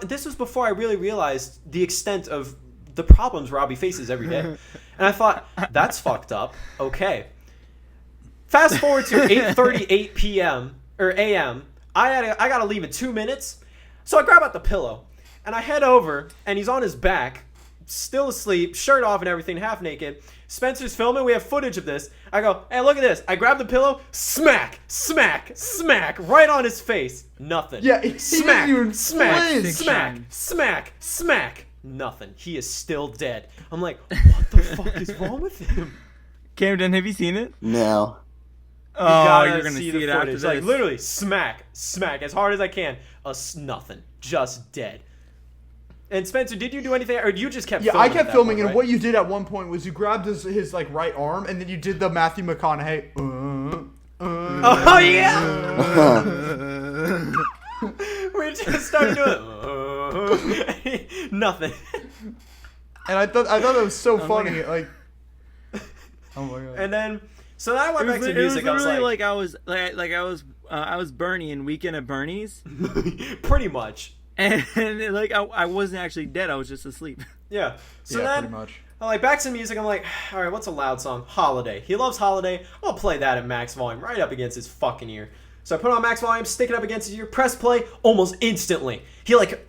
A: This was before I really realized the extent of the problems Robby faces every day. And I thought, that's fucked up. Okay. Fast forward to 8:38 p.m. or a.m. I gotta leave in 2 minutes. So I grab out the pillow, and I head over, and he's on his back, still asleep, shirt off and everything, half naked. Spencer's filming. We have footage of this. I go, hey, look at this. I grab the pillow, smack, smack, smack, right on his face. Nothing.
D: Yeah, he
A: smack,
D: didn't even
A: smack,
D: flinch.
A: smack, smack, smack. Nothing. He is still dead. I'm like, what the fuck is wrong with him?
B: Camden, have you seen it?
C: No.
B: Oh, you're gonna see it after this.
A: Like, literally, smack, smack, as hard as I can. Nothing. Just dead. And Spencer, did you do anything, or you just kept filming?
D: Yeah, I kept filming,
A: point,
D: and
A: right?
D: what you did at one point was you grabbed his like right arm, and then you did the Matthew McConaughey.
A: Oh yeah. We just started doing nothing.
D: And I thought that was so funny. Like, oh my god.
A: And then, so then I went back to the music.
B: It was literally
A: I
B: like I was Bernie in Weekend at Bernie's,
A: pretty much.
B: and like I wasn't actually dead. I was just asleep.
A: Yeah. So
D: yeah,
A: then,
D: pretty much.
A: I'm like, back to the music. I'm like, all right, what's a loud song? Holiday. He loves Holiday. I'll play that at max volume, right up against his fucking ear. So I put on max volume, stick it up against his ear, press play, almost instantly. He like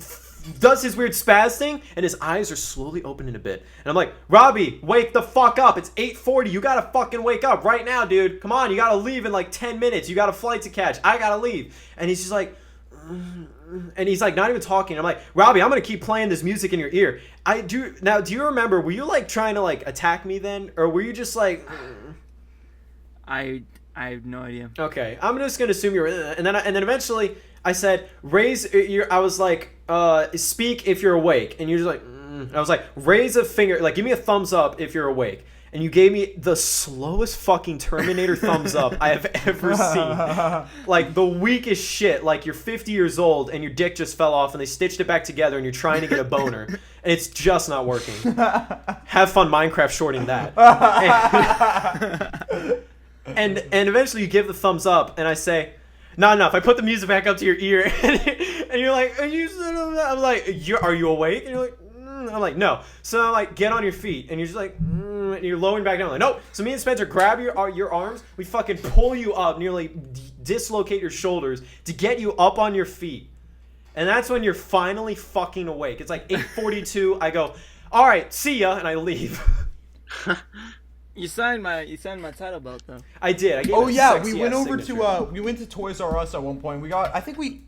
A: does his weird spaz thing, and his eyes are slowly opening a bit. And I'm like, Robby, wake the fuck up. It's 8:40. You gotta fucking wake up right now, dude. Come on, you gotta leave in like 10 minutes. You got a flight to catch. I gotta leave. And he's just like, and he's like not even talking. I'm like, Robby, I'm gonna keep playing this music in your ear. Do you remember, were you like trying to like attack me then? Or were you just like
B: I have no idea.
A: Okay, I'm just gonna assume you're and then eventually I said, raise your, I was like, speak if you're awake. And you're just like, I was like, raise a finger, like give me a thumbs up if you're awake. and you gave me the slowest fucking Terminator thumbs up I have ever seen. Like, the weakest shit. Like, you're 50 years old, and your dick just fell off, and they stitched it back together, and you're trying to get a boner, and it's just not working. Have fun Minecraft shorting that. And eventually you give the thumbs up, and I say, not enough. I put the music back up to your ear, and you're like, I'm like, are you awake? And you're like, I'm like, no. So I'm like, get on your feet, and you're just like, and you're lowering back down. I'm like, nope. So me and Spencer grab your arms, we fucking pull you up, nearly dislocate your shoulders to get you up on your feet, and that's when you're finally fucking awake. It's like 8:42. I go, all right, see ya, and I leave.
B: You signed my title belt though.
A: I did. I gave
D: Oh
A: it a
D: yeah,
A: sexy
D: we went
A: ass
D: over
A: signature.
D: to we went to Toys R Us at one point. We got, I think we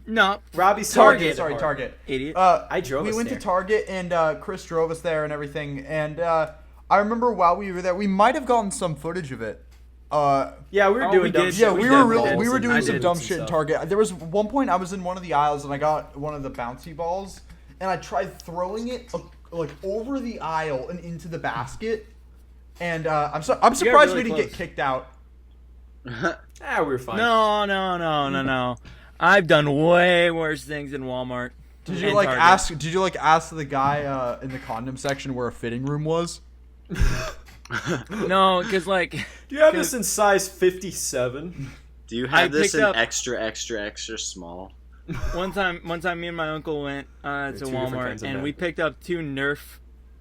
B: No,
A: Robbie's
D: Target. Sorry, Target.
B: idiot.
A: I drove
D: We
A: us
D: went
A: there.
D: to Target, and Chris drove us there and everything. And I remember while we were there, we might have gotten some footage of it.
A: Yeah, we were
B: Oh,
A: doing
B: we
A: dumb
B: did.
A: shit.
D: Yeah, we were
B: I
D: doing some
B: did
D: dumb
A: some
D: shit in
A: stuff.
D: Target. There was one point I was in one of the aisles and I got one of the bouncy balls, and I tried throwing it like over the aisle and into the basket. And I'm surprised
B: really
D: we didn't get
B: close.
D: kicked out.
A: Ah, we were fine.
B: No. I've done way worse things in Walmart.
D: Did you
B: and
D: like
B: Target.
D: ask? Did you like ask the guy in the condom section where a fitting room was?
B: No, because like
A: Do you have this in size 57?
C: Do you
B: I
C: have this
B: picked
C: in
B: up-
C: extra small?
B: one time me and my uncle went to
A: two different
B: Walmart
A: kinds of
B: and
A: men.
B: we picked up 2 Nerf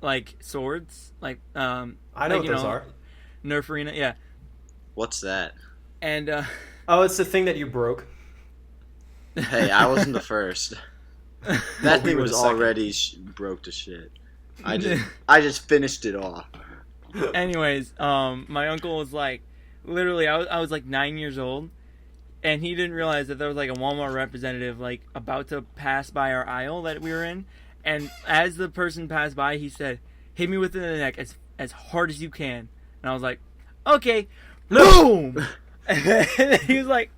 B: like swords, like
A: I know
B: like,
A: what
B: you
A: those are.
B: Nerf arena, yeah.
C: What's that?
B: And
A: Oh, it's the thing that you broke.
C: Hey, I wasn't the first. That
A: Well, we
C: thing
A: were
C: was
A: the second.
C: already broke to shit. I just finished it off.
B: anyways, my uncle was like, literally, I was like 9 years old, and he didn't realize that there was like a Walmart representative like about to pass by our aisle that we were in, and as the person passed by, he said, "Hit me within the neck as hard as you can," and I was like, "Okay." Boom! And he was like,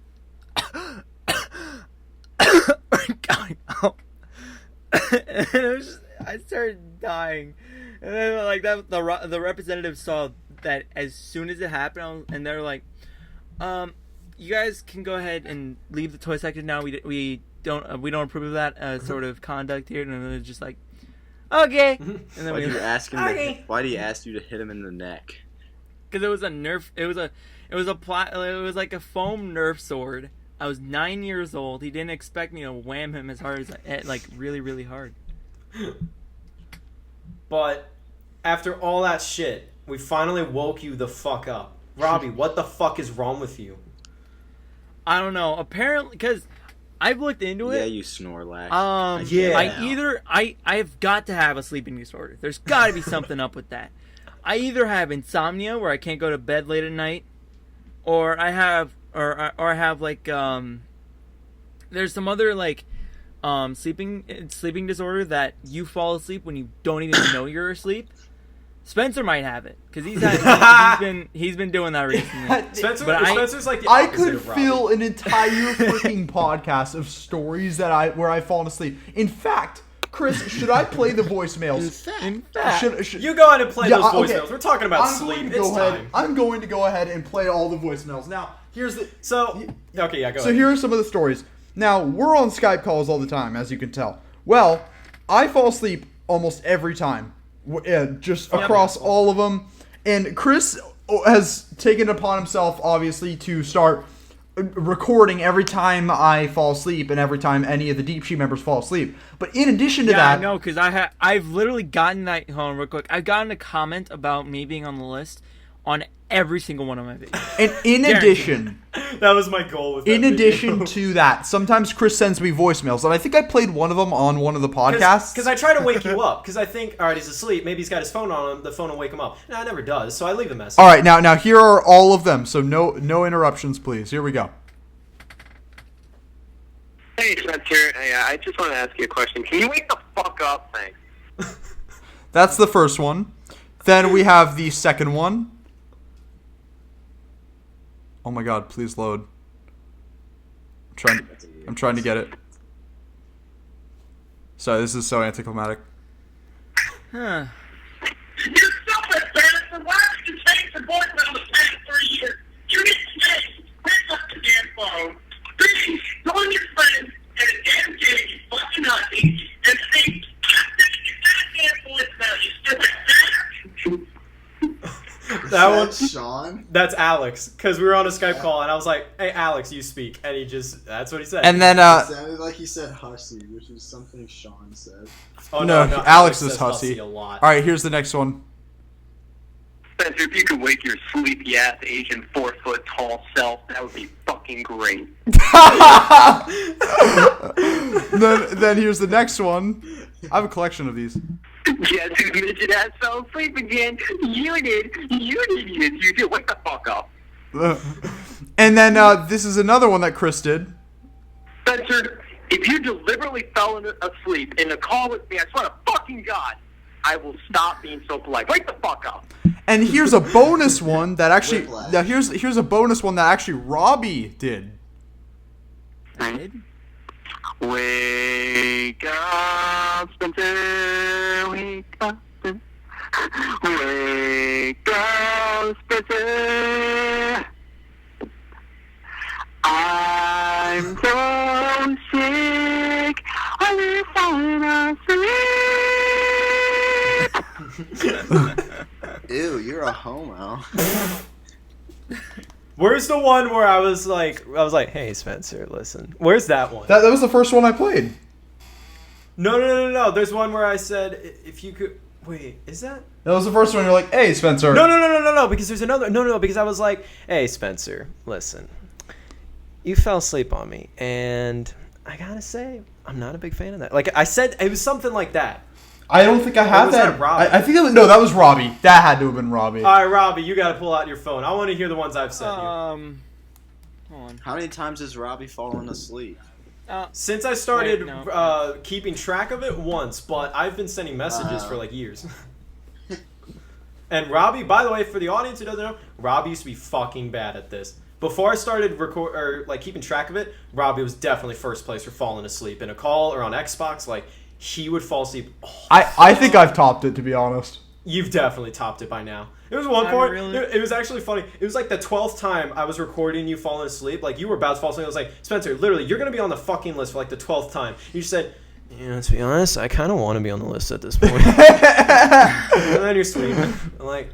B: going out. And it was just, I started dying. And then like that, the representative saw that as soon as it happened, and they're like, "You guys can go ahead and leave the toy section now. We don't approve of that sort of conduct here." And they're just like, "Okay." And then
C: Why do you ask him?
A: Okay.
C: Why do you ask you to hit him in the neck?
B: because it was a Nerf. It was like a foam Nerf sword. I was 9 years old. He didn't expect me to wham him as hard as like really, really hard.
A: But after all that shit, we finally woke you the fuck up. Robbie, what the fuck is wrong with you?
B: I don't know. Apparently, because I've looked into
C: Yeah,
B: it.
C: you Snorlax.
A: Yeah.
B: I've got to have a sleeping disorder. There's got to be something up with that. I either have insomnia where I can't go to bed late at night, or I have like there's some other like sleeping disorder that you fall asleep when you don't even know you're asleep. Spencer might have it because he's been doing that recently.
A: Spencer's like the
D: I
A: opposite
D: could
A: of Robbie.
D: fill an entire freaking podcast of stories where I've fallen asleep. In fact, Chris, should I play the voicemails?
B: In fact,
D: Should,
A: You go ahead and play
D: Yeah,
A: those voicemails.
D: okay.
A: We're talking about
D: I'm
A: sleep.
D: going to
A: It's
D: go ahead.
A: time.
D: I'm going to go ahead and play all the voicemails. Now, here's the.
A: So, okay, yeah, go
D: So
A: ahead.
D: here are some of the stories. Now, we're on Skype calls all the time, as you can tell. Well, I fall asleep almost every time, just across all of them. And Chris has taken it upon himself, obviously, to start recording every time I fall asleep and every time any of the Deep Sheet members fall asleep. But in addition to
B: yeah,
D: that,
B: no, because I've literally gotten that. Hold on, real quick. I've gotten a comment about me being on the list on every single one of my videos.
D: and in
B: Guaranteed.
D: addition,
A: That was my goal with that
D: in
A: video.
D: addition to that, sometimes Chris sends me voicemails, and I think I played one of them on one of the podcasts.
A: Because I try to wake you up. Because I think, all right, he's asleep. Maybe he's got his phone on him. The phone will wake him up. No, it never does. So I leave a message.
D: All right, now here are all of them. So no interruptions, please. Here we go.
E: Hey, Spencer. Hey, I just want to ask you a question. Can you wake the fuck up? Thanks.
D: That's the first one. Then we have the second one. Oh my God! Please load. I'm trying to get it. Sorry, this is so anticlimactic.
B: Huh.
E: You stupid, Spencer. phone, please, go on your friends and a damn game, you fucking nothing, and say,
A: That
C: Is
A: one,
C: Sean.
A: that's Alex, because we were on a Skype call, and I was like, "Hey, Alex, you speak," and he just—that's what he said.
D: And then
C: It sounded like he said hussy, which is something Sean said.
A: oh,
D: no, Alex is
A: says
D: hussy.
A: a lot.
D: all right, here's the next one.
E: Spencer, if you could wake your sleepy ass Asian 4-foot tall self, that would be fucking great.
D: then here's the next one. I have a collection of these.
E: Yes, you midget ass fell asleep again. You did. You did. Wake the fuck up.
D: And then this is another one that Chris did.
E: Spencer, if you deliberately fell asleep in a call with me, I swear to fucking God, I will stop being so polite. Wake the fuck up.
D: And here's a bonus one that actually.
C: Whiplash.
D: Now here's a bonus one that actually Robby did.
E: Wake up, Spencer. Wake up, Spencer. Wake up, Spencer. I'm so sick. I will fall asleep.
C: Ew, you're a homo.
A: Where's the one where I was like, "Hey, Spencer, listen." Where's that one?
D: That was the first one I played.
A: No. There's one where I said, "If you could." Wait, is that?
D: That was the first one. You're like, hey, Spencer.
A: No. Because there's another. No. Because I was like, "Hey, Spencer, listen. You fell asleep on me, and I gotta say, I'm not a big fan of that." Like I said, it was something like that.
D: I don't think I have
A: was that Robby?
D: I think that was Robby. That had to have been Robby.
A: All right, Robby, you gotta pull out your phone. I want to hear the ones I've sent you.
B: Hold on.
C: How many times has Robby fallen asleep?
A: Since I started
B: Wait, no.
A: keeping track of it once, but I've been sending messages for like years. And Robby, by the way, for the audience who doesn't know, Robby used to be fucking bad at this. Before I started keeping track of it, Robby was definitely first place for falling asleep in a call or on Xbox. Like he would fall asleep. Oh,
D: I think I've topped it, to be honest.
A: you've definitely topped it by now. It was one point. It was actually funny. It was like the 12th time I was recording you falling asleep. Like you were about to fall asleep. I was like, Spencer, literally, you're gonna be on the fucking list for like the 12th time. You said, yeah, to be honest, I kind of want to be on the list at this point. And then you're sleeping. I'm like,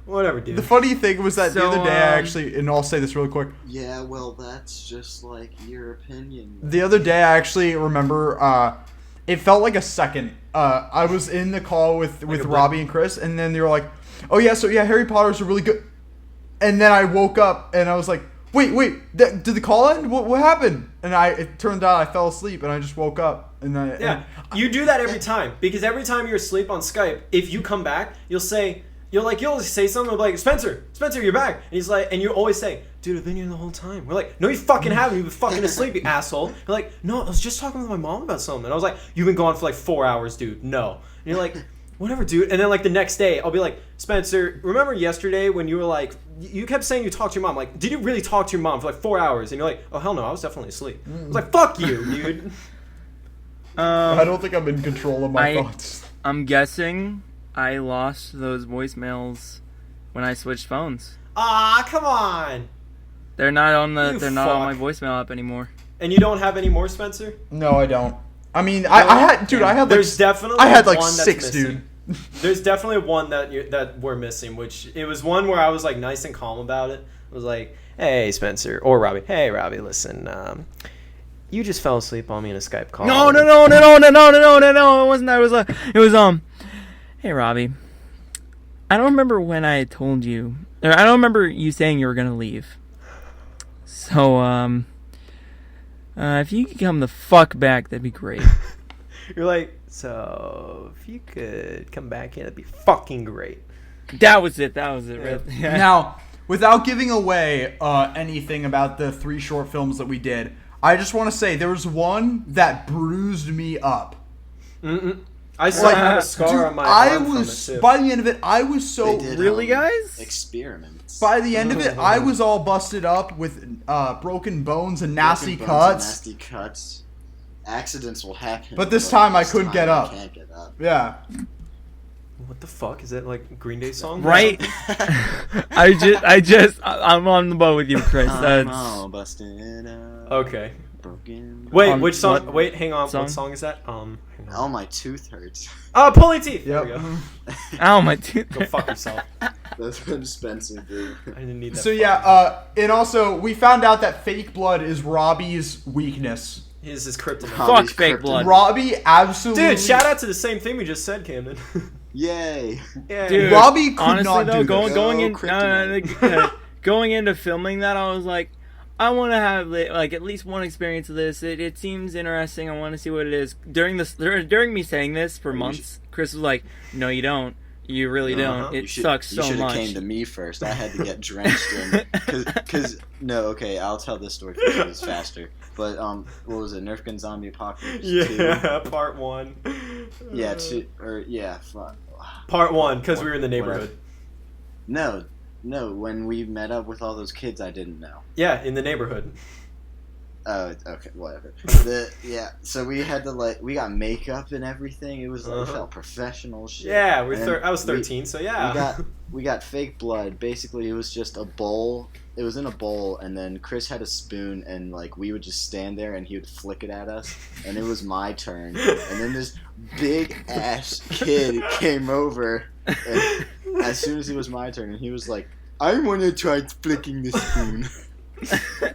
A: whatever, dude.
D: The funny thing was that the
B: So,
D: other day, I actually, and I'll say this really quick.
C: Yeah, well, that's just like your opinion.
D: The other day, I actually remember. It felt like a second. I was in the call with Robby and Chris, and then they were like, "Oh yeah, so yeah, Harry Potter's a really good." And then I woke up and I was like, "Wait, did the call end? What happened?" And it turned out I fell asleep, and I just woke up. And
A: you do that every time because every time you're asleep on Skype, if you come back, you'll say something like, Spencer, you're back. And he's like, and you always say, dude, I've been here the whole time. We're like, no, you fucking haven't. You've been fucking asleep, you asshole. You're like, no, I was just talking with my mom about something. And I was like, you've been gone for like 4 hours, dude. No. And you're like, whatever, dude. And then like the next day, I'll be like, Spencer, remember yesterday when you were like, you kept saying you talked to your mom. Like, did you really talk to your mom for like 4 hours? And you're like, oh, hell no, I was definitely asleep. I was like, fuck you, dude.
D: I don't think I'm in control of my thoughts.
B: I'm guessing I lost those voicemails when I switched phones.
A: Ah, come on.
B: They're not on
A: You
B: they're not on my
A: fuck.
B: voicemail app anymore.
A: And you don't have any more, Spencer?
D: No, I don't. I mean, I had
A: There's definitely
D: I had like
A: one that's
D: 6,
A: missing.
D: dude.
A: There's definitely one that we're missing, which it was one where I was like nice and calm about it. I was like, hey, Spencer, or Robby. Hey, Robby, listen, you just fell asleep on me in a Skype call.
B: No. It wasn't that. It was hey, Robby. I don't remember when I told you, or I don't remember you saying you were gonna leave. So, if you could come the fuck back, that'd be great.
A: You're like, so if you could come back in, that'd be fucking great.
B: That was it. Right? Yeah.
D: Now, without giving away anything about the 3 short films that we did, I just want to say there was one that bruised me up.
A: I still have a scar on my arm from it, too.
D: By the end of it, I was so
C: They did,
B: Really, guys?
C: experiments.
D: By the end of it, I was all busted up with broken bones and nasty
C: Broken bones and
D: cuts.
C: nasty cuts. Accidents will happen.
D: But this time I couldn't get
C: I
D: up.
C: can't get up.
D: Yeah.
A: What the fuck is that? Like Green Day song?
B: Right? I'm on the boat with you, Chris.
C: I'm
B: That's
C: all busted up,
A: Okay.
C: broken.
A: Wait,
B: On
A: which song?
B: what
A: Wait, hang on.
B: song?
A: What song is that? Hang on.
C: Oh, my tooth hurts.
A: Oh, Pulling Teeth.
D: Yep.
A: There we go.
B: ow, my tooth.
A: Go fuck yourself.
C: That's when Spencer did.
A: I didn't need that.
D: So yeah, and also we found out that fake blood is Robbie's weakness.
A: His is kryptonite.
B: Fuck
C: Robbie's
B: fake
C: kryptonite.
B: blood.
D: Robbie absolutely.
A: Dude, shout out to the same thing we just said, Camden.
C: Yay.
A: Yeah.
B: Dude,
D: Robbie could
B: honestly
D: not
B: though,
D: do this.
B: going in,
C: Kryptonite.
B: going into filming that, I was like, I want to have like at least one experience of this. It seems interesting. I want to see what it is. During me saying this for months, Chris was like, "No, you don't. You really don't. It sucks so
C: You should have
B: much."
C: came to me first. I had to get drenched in. No, okay, I'll tell this story because it's faster. But what was it? Nerf Gun Zombie Apocalypse 2?
A: Yeah, part 1.
C: Yeah, fuck.
A: Part 1, because we were in the neighborhood.
C: No, when we met up with all those kids I didn't know.
A: Yeah, in the neighborhood.
C: Oh, okay, whatever. So we had to we got makeup and everything. It was it felt professional shit.
A: Yeah, I was 13, so yeah.
C: We got fake blood. Basically, it was just a bowl. It was in a bowl, and then Chris had a spoon, and we would just stand there, and he would flick it at us, and it was my turn. And then this big ass kid came over, and as soon as it was my turn, and he was like, "I want to try flicking the spoon."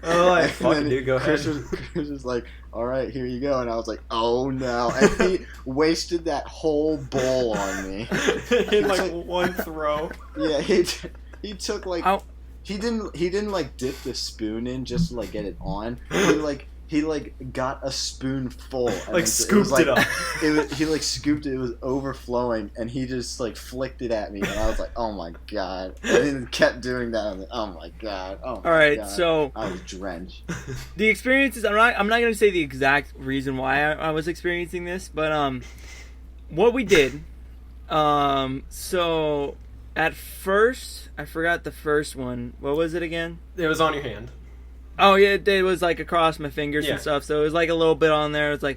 A: Oh, like, fucking dude, go
C: Chris
A: ahead.
C: Chris was like, "All right, here you go," and I was like, "Oh no!" And he wasted that whole bowl on me.
A: In one throw.
C: Yeah, he took
B: Ow.
C: he didn't dip the spoon in just to get it on. He got a spoonful, and then
A: Scooped it up.
C: He scooped it. It was overflowing, and he just flicked it at me, and I was like, "Oh my god!" And he kept doing that. I was like, "Oh my god!" Oh my
B: All right,
C: god.
B: so
C: I was drenched.
B: the experiences. I'm not going to say the exact reason why I was experiencing this, but what we did. So at first, I forgot the first one. What was it again?
A: It was on your hand.
B: Oh yeah, it was across my fingers and stuff. So it was a little bit on there. It was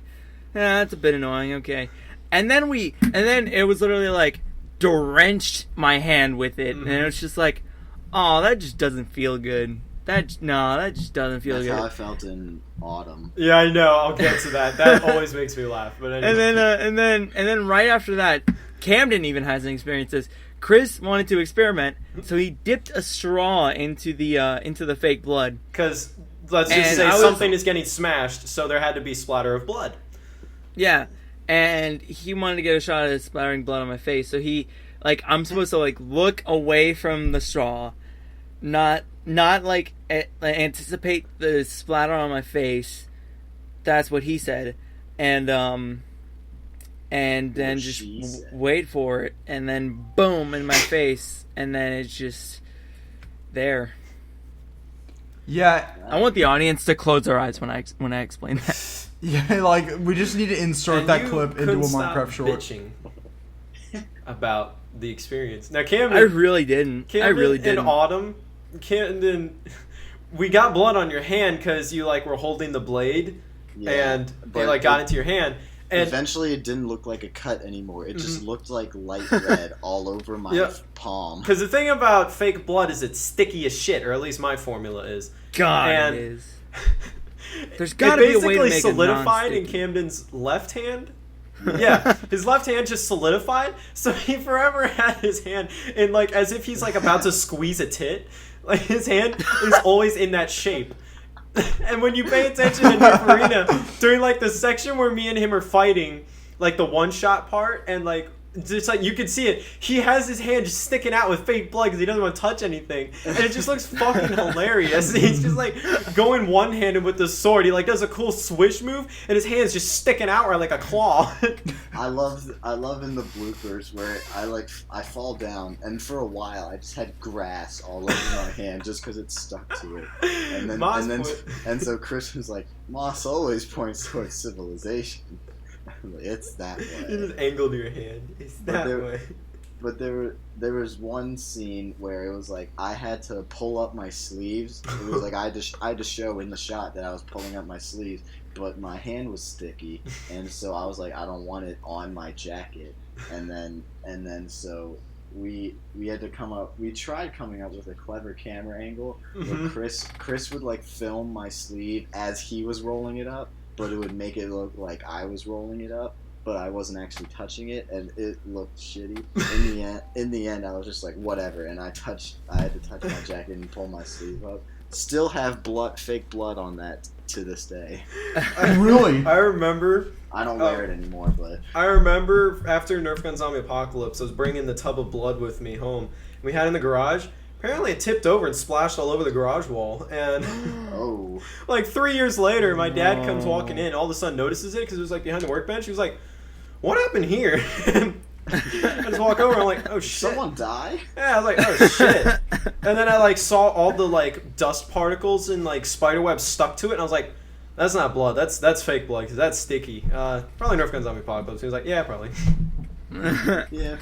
B: that's a bit annoying. Okay, and then it was literally drenched my hand with it, and it was just oh, that just doesn't feel good. That just doesn't feel
C: That's
B: good.
C: how I felt in autumn.
A: Yeah, I know. I'll get to that. That always makes me laugh. But anyway.
B: And then right after that, Camden even has an experience. This Chris wanted to experiment, so he dipped a straw into the fake blood.
A: Because let's just
B: And
A: say
B: I was-
A: something is getting smashed, so there had to be splatter of blood.
B: Yeah, and he wanted to get a shot at splattering blood on my face. So he I'm supposed to look away from the straw, not anticipate the splatter on my face. That's what he said, and then
C: What
B: just
C: she said.
B: wait for it, and then boom in my face, and then it's just there.
D: Yeah,
B: I want the audience to close their eyes when I explain that.
D: yeah. We just need to insert
A: And
D: that
A: you
D: clip into
A: couldn't
D: a
A: stop
D: Minecraft short.
A: bitching about the experience. Now,
B: I
A: Camden,
B: really didn't. I really didn't.
A: In autumn, Camden, we got blood on your hand because you were holding the blade,
C: Yeah,
A: and
C: but
A: they got into your hand. And
C: eventually, it didn't look like a cut anymore. It just looked like light red all over my
A: Yep.
C: palm.
A: because the thing about fake blood is it's sticky as shit, or at least my formula is.
B: God,
A: And-
B: it is. There's got to
A: It
B: be a way to
A: basically
B: make
A: solidified
B: it
A: in
B: non-sticky.
A: Camden's left hand. Yeah, his left hand just solidified, so he forever had his hand in as if he's about to squeeze a tit. His hand is always in that shape. And when you pay attention in Nerf Arena, during the section where me and him are fighting, the one shot part, and just you can see it, he has his hand just sticking out with fake blood because he doesn't want to touch anything, and it just looks fucking hilarious. He's just going one handed with the sword. He does a cool swish move, and his hand's just sticking out like a claw.
C: I love in the bloopers where I fall down, and for a while I just had grass all over my hand just because it stuck to it. And then
A: Moss
C: and so Chris was like, "Moss always points towards civilization." I'm like, it's that
A: You
C: way.
A: just angled your hand. It's
C: But
A: that
C: there-
A: way.
C: But there was one scene where it was like I had to pull up my sleeves. It was like I had to show in the shot that I was pulling up my sleeves, but my hand was sticky, and so I was like, I don't want it on my jacket. And then so we had to come up. We tried coming up with a clever camera angle where Chris would like film my sleeve as he was rolling it up, but it would make it look like I was rolling it up. But I wasn't actually touching it, and it looked shitty. In the end, I was just like, whatever, and I had to touch my jacket and pull my sleeve up. Still have fake blood on that to this day.
D: Really?
A: I remember.
C: I don't wear it anymore, but
A: I remember after Nerf Gun Zombie Apocalypse, I was bringing the tub of blood with me home. We had it in the garage. Apparently, it tipped over and splashed all over the garage wall. And
C: oh,
A: like 3 years later, my dad comes walking in. All of a sudden, notices it because it was like behind the workbench. He was like, "What happened here?" I just walk over. I'm like, "Oh shit!"
C: Someone die?
A: Yeah, I was like, "Oh shit!" And then I like saw all the like dust particles and like spider webs stuck to it, and I was like, "That's not blood. That's fake blood because that's sticky." Probably Nerf Gun Zombie Apocalypse. He was like, "Yeah, probably."
C: Yeah.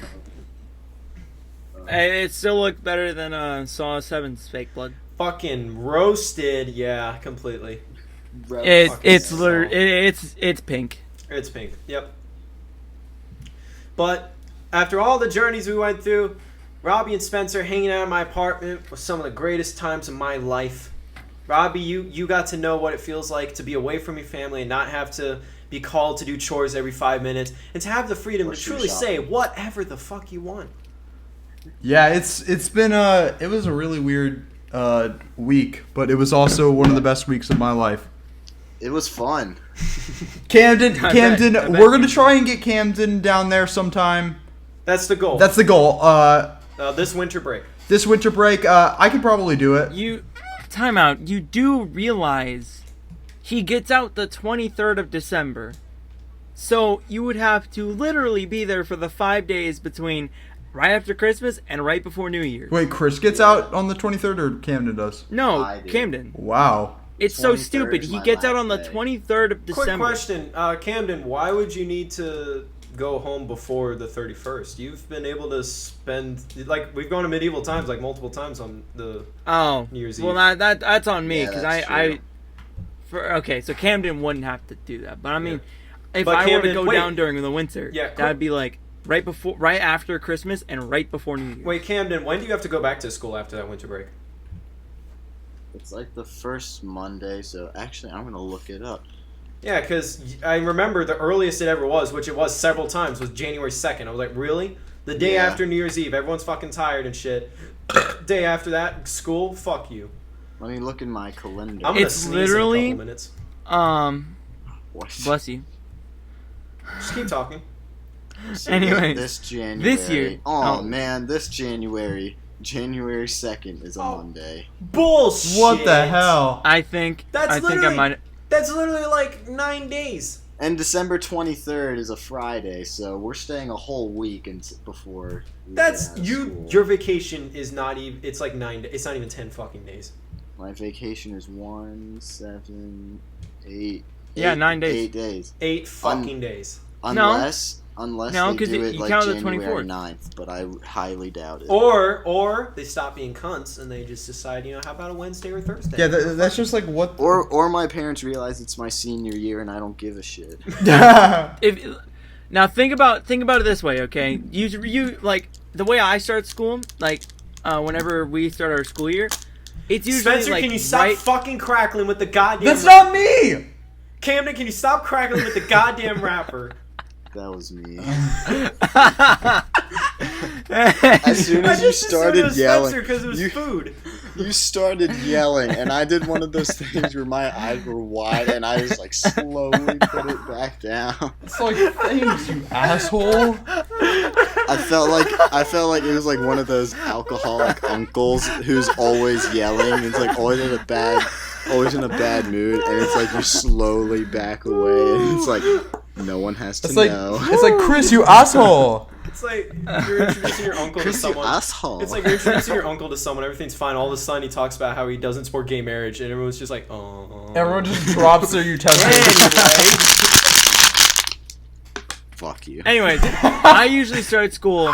B: It still looked better than Saw 7's fake blood.
A: Fucking roasted, yeah, completely.
B: It's pink.
A: It's pink. Yep. But after all the journeys we went through, Robby and Spencer hanging out in my apartment was some of the greatest times of my life. Robby, you got to know what it feels like to be away from your family and not have to be called to do chores every 5 minutes, and to have the freedom to truly say whatever the fuck you want.
D: Yeah, it's been it was a really weird week, but it was also one of the best weeks of my life.
C: It was fun.
D: Camden,
B: I bet.
D: we're gonna try and get Camden down there sometime.
A: That's the goal.
D: That's the goal.
A: This winter break.
D: This winter break, I could probably do it.
B: Time out. You do realize he gets out the 23rd of December. So you would have to literally be there for the 5 days between right after Christmas and right before New Year.
D: Wait, Chris gets out on the 23rd or Camden does?
B: No,
C: I do.
B: Camden.
D: Wow.
B: It's so
C: 23rd
B: stupid.
C: is
B: He
C: my
B: gets out
C: last
B: on the
C: day.
B: 23rd of December.
A: Quick question, Camden, why would you need to go home before the 31st? You've been able to spend, like, we've gone to medieval times, like, multiple times on the New Year's Eve.
B: Well, that's on me,
C: Yeah,
B: because
C: that's true.
B: okay, so Camden wouldn't have to do that. But I mean, if
A: But
B: I were
A: Camden-
B: to go
A: wait.
B: down during the winter,
A: Yeah,
B: that'd be like right after Christmas and right before New Year.
A: Wait, Camden, when do you have to go back to school after that winter break?
C: It's like the first Monday, so actually I'm gonna look it up.
A: Yeah, because I remember the earliest it ever was, which it was several times, was January 2nd. I was like, really? The day
C: Yeah.
A: after New Year's Eve, everyone's fucking tired and shit. Day after that, school, fuck you.
C: Let me look in my calendar.
A: I'm gonna
B: It's
A: sneeze
B: literally-
A: in a couple minutes.
C: What?
B: Bless you.
A: Just keep talking.
C: So
B: Anyways,
C: this January.
B: this year-
C: Oh
B: oh.
C: man, this January 2nd is a Monday.
A: Bullshit.
D: What the hell?
B: I think
A: That's
B: I
A: literally
B: might.
A: That's literally like 9 days.
C: And December 23rd is a Friday, so we're staying a whole week before. we
A: That's
C: get out of
A: you.
C: school.
A: Your vacation is not even. It's like 9. It's not even 10 fucking days.
C: My vacation is 1, 7, 8.
B: Yeah, 9 days.
C: 8 days.
A: 8 fucking days.
C: Unless
B: No,
C: they
B: 'cause
C: do
B: you
C: it like
B: count the
C: January
B: 24th.
C: 9th, but I highly doubt it.
A: Or they stop being cunts and they just decide, how about a Wednesday or Thursday?
D: Yeah, that's just like what.
C: Or my parents realize it's my senior year and I don't give a shit.
B: Now think about it this way, okay? You like the way I start school, like whenever we start our school year, it's usually
A: Spencer,
B: like
A: can you stop fucking crackling with the goddamn?
D: That's not me.
A: Camden, can you stop crackling with the goddamn rapper?
C: That was me.
B: As
C: As soon
A: I
C: as you
A: just assumed it
C: started
A: was
C: yelling,
A: Spencer because it was food.
C: you started yelling, and I did one of those things where my eyes were wide, and I just like slowly put it back down.
D: It's like thanks, you asshole.
C: I felt like it was like one of those alcoholic uncles who's always yelling. It's like always in a bad mood, and it's like you slowly back away, and it's like no one has to know.
D: It's like Chris, you asshole.
A: It's like you're introducing your uncle to
C: Chris, you
A: someone.
C: asshole.
A: It's like you're introducing your uncle to someone. Everything's fine. All of a sudden, he talks about how he doesn't support gay marriage, and everyone's just like, oh.
D: Everyone just drops their utensils.
A: Anyway,
C: Fuck you.
B: Anyways, I usually start school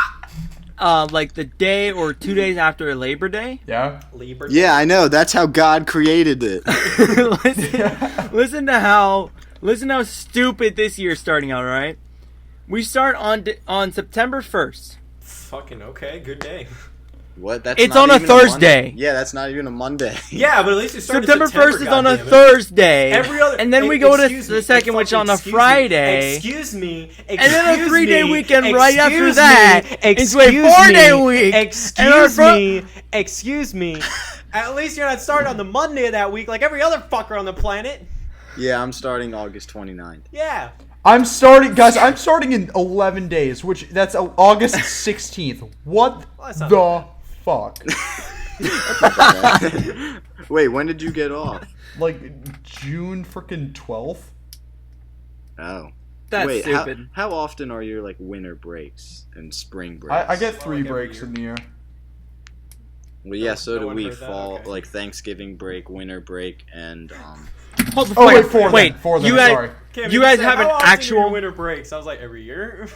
B: like the day or 2 days after Labor Day.
D: Yeah.
A: Libra.
C: Yeah, I know. That's how God created it.
B: listen to how stupid this year's starting out. All right, we start on September 1st.
A: Fucking okay. Good day.
C: What? That's
B: It's
C: not
B: on a
C: even
B: Thursday.
C: Monday. Yeah, that's not even a Monday.
A: Yeah, but at least you started
B: September 1st is on a
A: goddammit.
B: Thursday.
A: Every other,
B: and then we go to
A: excuse me,
B: the second, which on a
A: excuse me,
B: Friday.
A: Excuse me.
B: And then a 3-day
A: me,
B: weekend right after
A: excuse
B: that
A: me,
B: into a
A: excuse
B: 4-day
A: me,
B: week.
A: Excuse me. Excuse me. At least you're not starting on the Monday of that week like every other fucker on the planet.
C: Yeah, I'm starting August 29th.
A: Yeah.
D: I'm starting, guys. I'm starting in 11 days, which that's August 16th. What
A: that's not
D: the fuck?
C: Wait, when did you get off?
D: Like June freaking 12th?
C: Oh.
B: That's
C: Wait,
B: stupid.
C: how often are your like winter breaks and spring breaks?
D: I get 3
A: like every
D: breaks
A: year.
D: in the year.
C: Well, yeah, so
A: No
C: do
A: one
C: we.
A: heard that?
C: Fall
A: Okay.
C: like Thanksgiving break, winter break, and
B: Hold the
D: Oh wait,
B: wait,
D: four then.
B: you guys,
D: Sorry.
A: Cam,
B: you
A: just
B: guys
A: said,
B: have an
A: "How often are your
B: actual.
A: winter breaks?" I was like, every year.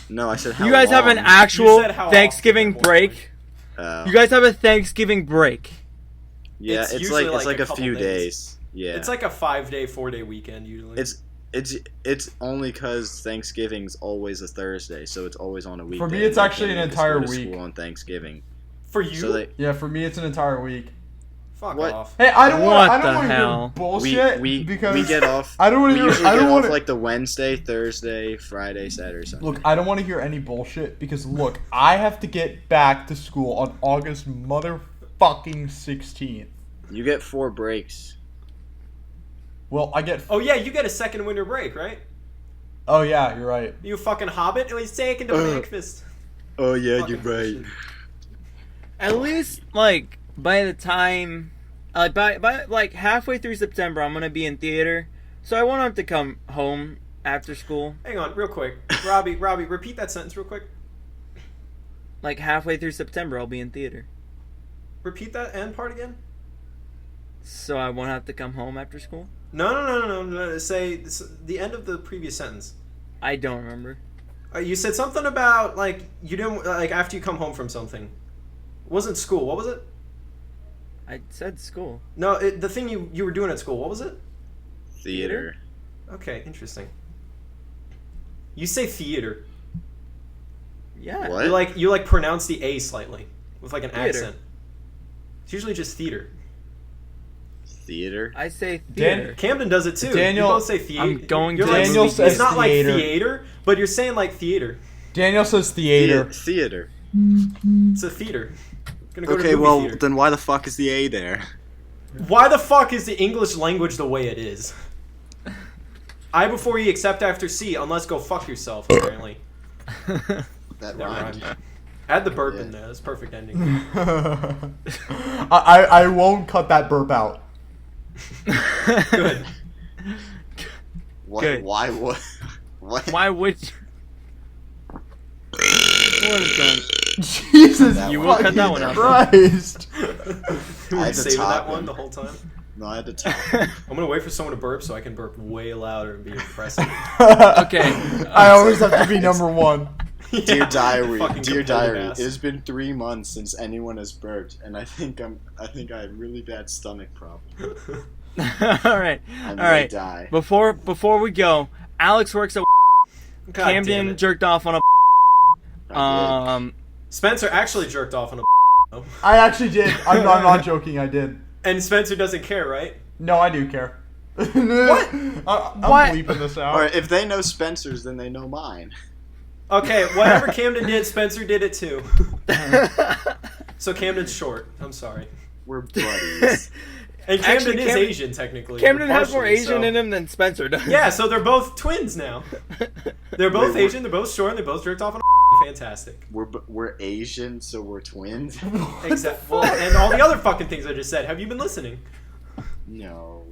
C: no, I said how
B: You guys have an
C: long?
B: actual
A: said how
B: Thanksgiving
A: often,
B: break. You guys have a Thanksgiving break.
C: yeah,
A: it's
C: it's
A: usually
C: like
A: like
C: a
A: a couple
C: few
A: days.
C: days. Yeah,
A: It's like a 5-day, 4-day weekend usually.
C: It's only because Thanksgiving's always a Thursday, so it's always on a weekday.
D: me, it's
C: and
D: actually
C: they
D: an
C: can't make us go
D: entire
C: to
D: week.
C: school on Thanksgiving.
A: for you.
C: So they,
D: Yeah, for me it's an entire week.
A: Fuck
C: What?
A: off.
D: Hey, I don't
B: What
D: want. I
B: the
D: don't want to hear
B: hell?
D: bullshit
C: we
D: because
C: get off.
D: I don't want
C: We
D: to hear.
C: usually
D: I don't
C: get
D: want
C: off
D: to.
C: like the Wednesday, Thursday, Friday, Saturday, Sunday.
D: Look, I don't want to hear any bullshit because look, I have to get back to school on August motherfucking 16th.
C: You get 4 breaks.
D: Well, I get.
A: Oh yeah, you get a second winter break, right?
D: Oh yeah, you're right.
A: You fucking hobbit. At least taking the breakfast.
C: Oh yeah,
A: Fucking bullshit.
B: At least, like, by the time, by like halfway through September, I'm gonna be in theater, so I won't have to come home after school.
A: Hang on, real quick, Robbie, repeat that sentence real quick.
B: Like halfway through September, I'll be in theater,
A: Repeat that end part again.
B: so I won't have to come home after school.
A: No. Say the end of the previous sentence.
B: I don't remember.
A: You said something about like you didn't like after you come home from something. It wasn't school. What was it?
B: I said school.
A: No, the thing you were doing at school. What was it?
C: Theater.
A: Okay, interesting. You say theater.
B: Yeah.
C: What?
A: You like pronounce the A slightly with like an
B: Theater.
A: accent. It's usually just theater.
C: Theater.
B: I say theater.
A: Camden does it too.
D: Daniel-
A: you both say theater.
B: I'm going
A: You're
B: to
A: like,
D: Daniel
A: it's
D: says
A: not
D: theater.
A: like theater, but you're saying like theater.
D: Daniel says theater.
C: Theater.
A: It's a theater. Gonna go to
C: Okay,
A: movie
C: well
A: theater.
C: then why the fuck is the A there?
A: Why the fuck is the English language the way it is? I before E except after C, unless go fuck yourself, apparently.
C: That
A: That
C: rhymed.
A: rhymed. Add the burp
C: Yeah.
A: in there. That's perfect ending.
D: I won't cut that burp out.
A: Good.
C: What?
B: Good.
C: Why would? What?
B: Why would you? What is going?
D: Jesus,
C: That
B: You
C: one.
B: will cut that one out.
D: Christ.
A: Were
C: I
A: you
C: had to
A: saving that
C: top
A: one
C: him.
A: the whole time?
C: No, I had to talk.
A: I'm gonna wait for someone to burp so I can burp way louder and be impressive.
B: Okay.
D: I always have to be number one.
C: Dear
A: Yeah,
C: diary,
A: fucking
C: dear
A: competitive
C: diary.
A: ass.
C: It has been 3 months since anyone has burped, and I think I have really bad stomach problems.
B: All right.
C: I
B: All
C: may
B: right.
C: die.
B: Before we go, Alex works at
A: God damn
B: Camden
A: it.
B: jerked off on a
C: I
A: Spencer actually jerked off on a
D: I actually did. I'm not joking. I did.
A: and Spencer doesn't care, right?
D: No, I do care. What? I'm
B: What?
D: bleeping this
C: did.
D: out.
C: All right, if they know Spencer's, then they know mine.
A: Okay, whatever Camden did, Spencer did it too. So Camden's short. I'm sorry.
C: We're buddies.
A: And Camden
B: Actually,
A: is
B: Camden-
A: Asian, technically.
B: Camden has more
A: partially,
B: Asian
A: so-
B: in him than Spencer does.
A: Yeah, so they're both twins now. They're both
C: Wait,
A: Asian, they're both short, and they both jerked off on a fantastic.
C: we're Asian, so we're twins.
A: Exactly. Well, and all the other fucking things I just said. Have you been listening?
C: No.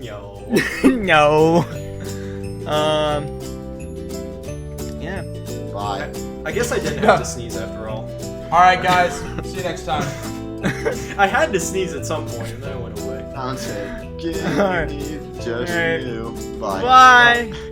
A: No.
B: No. Yeah.
C: Bye.
A: I guess I didn't have to sneeze after all.
D: All right, guys. See you next time.
A: I had to sneeze at some point, and then it went away.
C: Dante, give
B: All right.
C: me just
B: All right.
C: you. Bye.
B: Bye.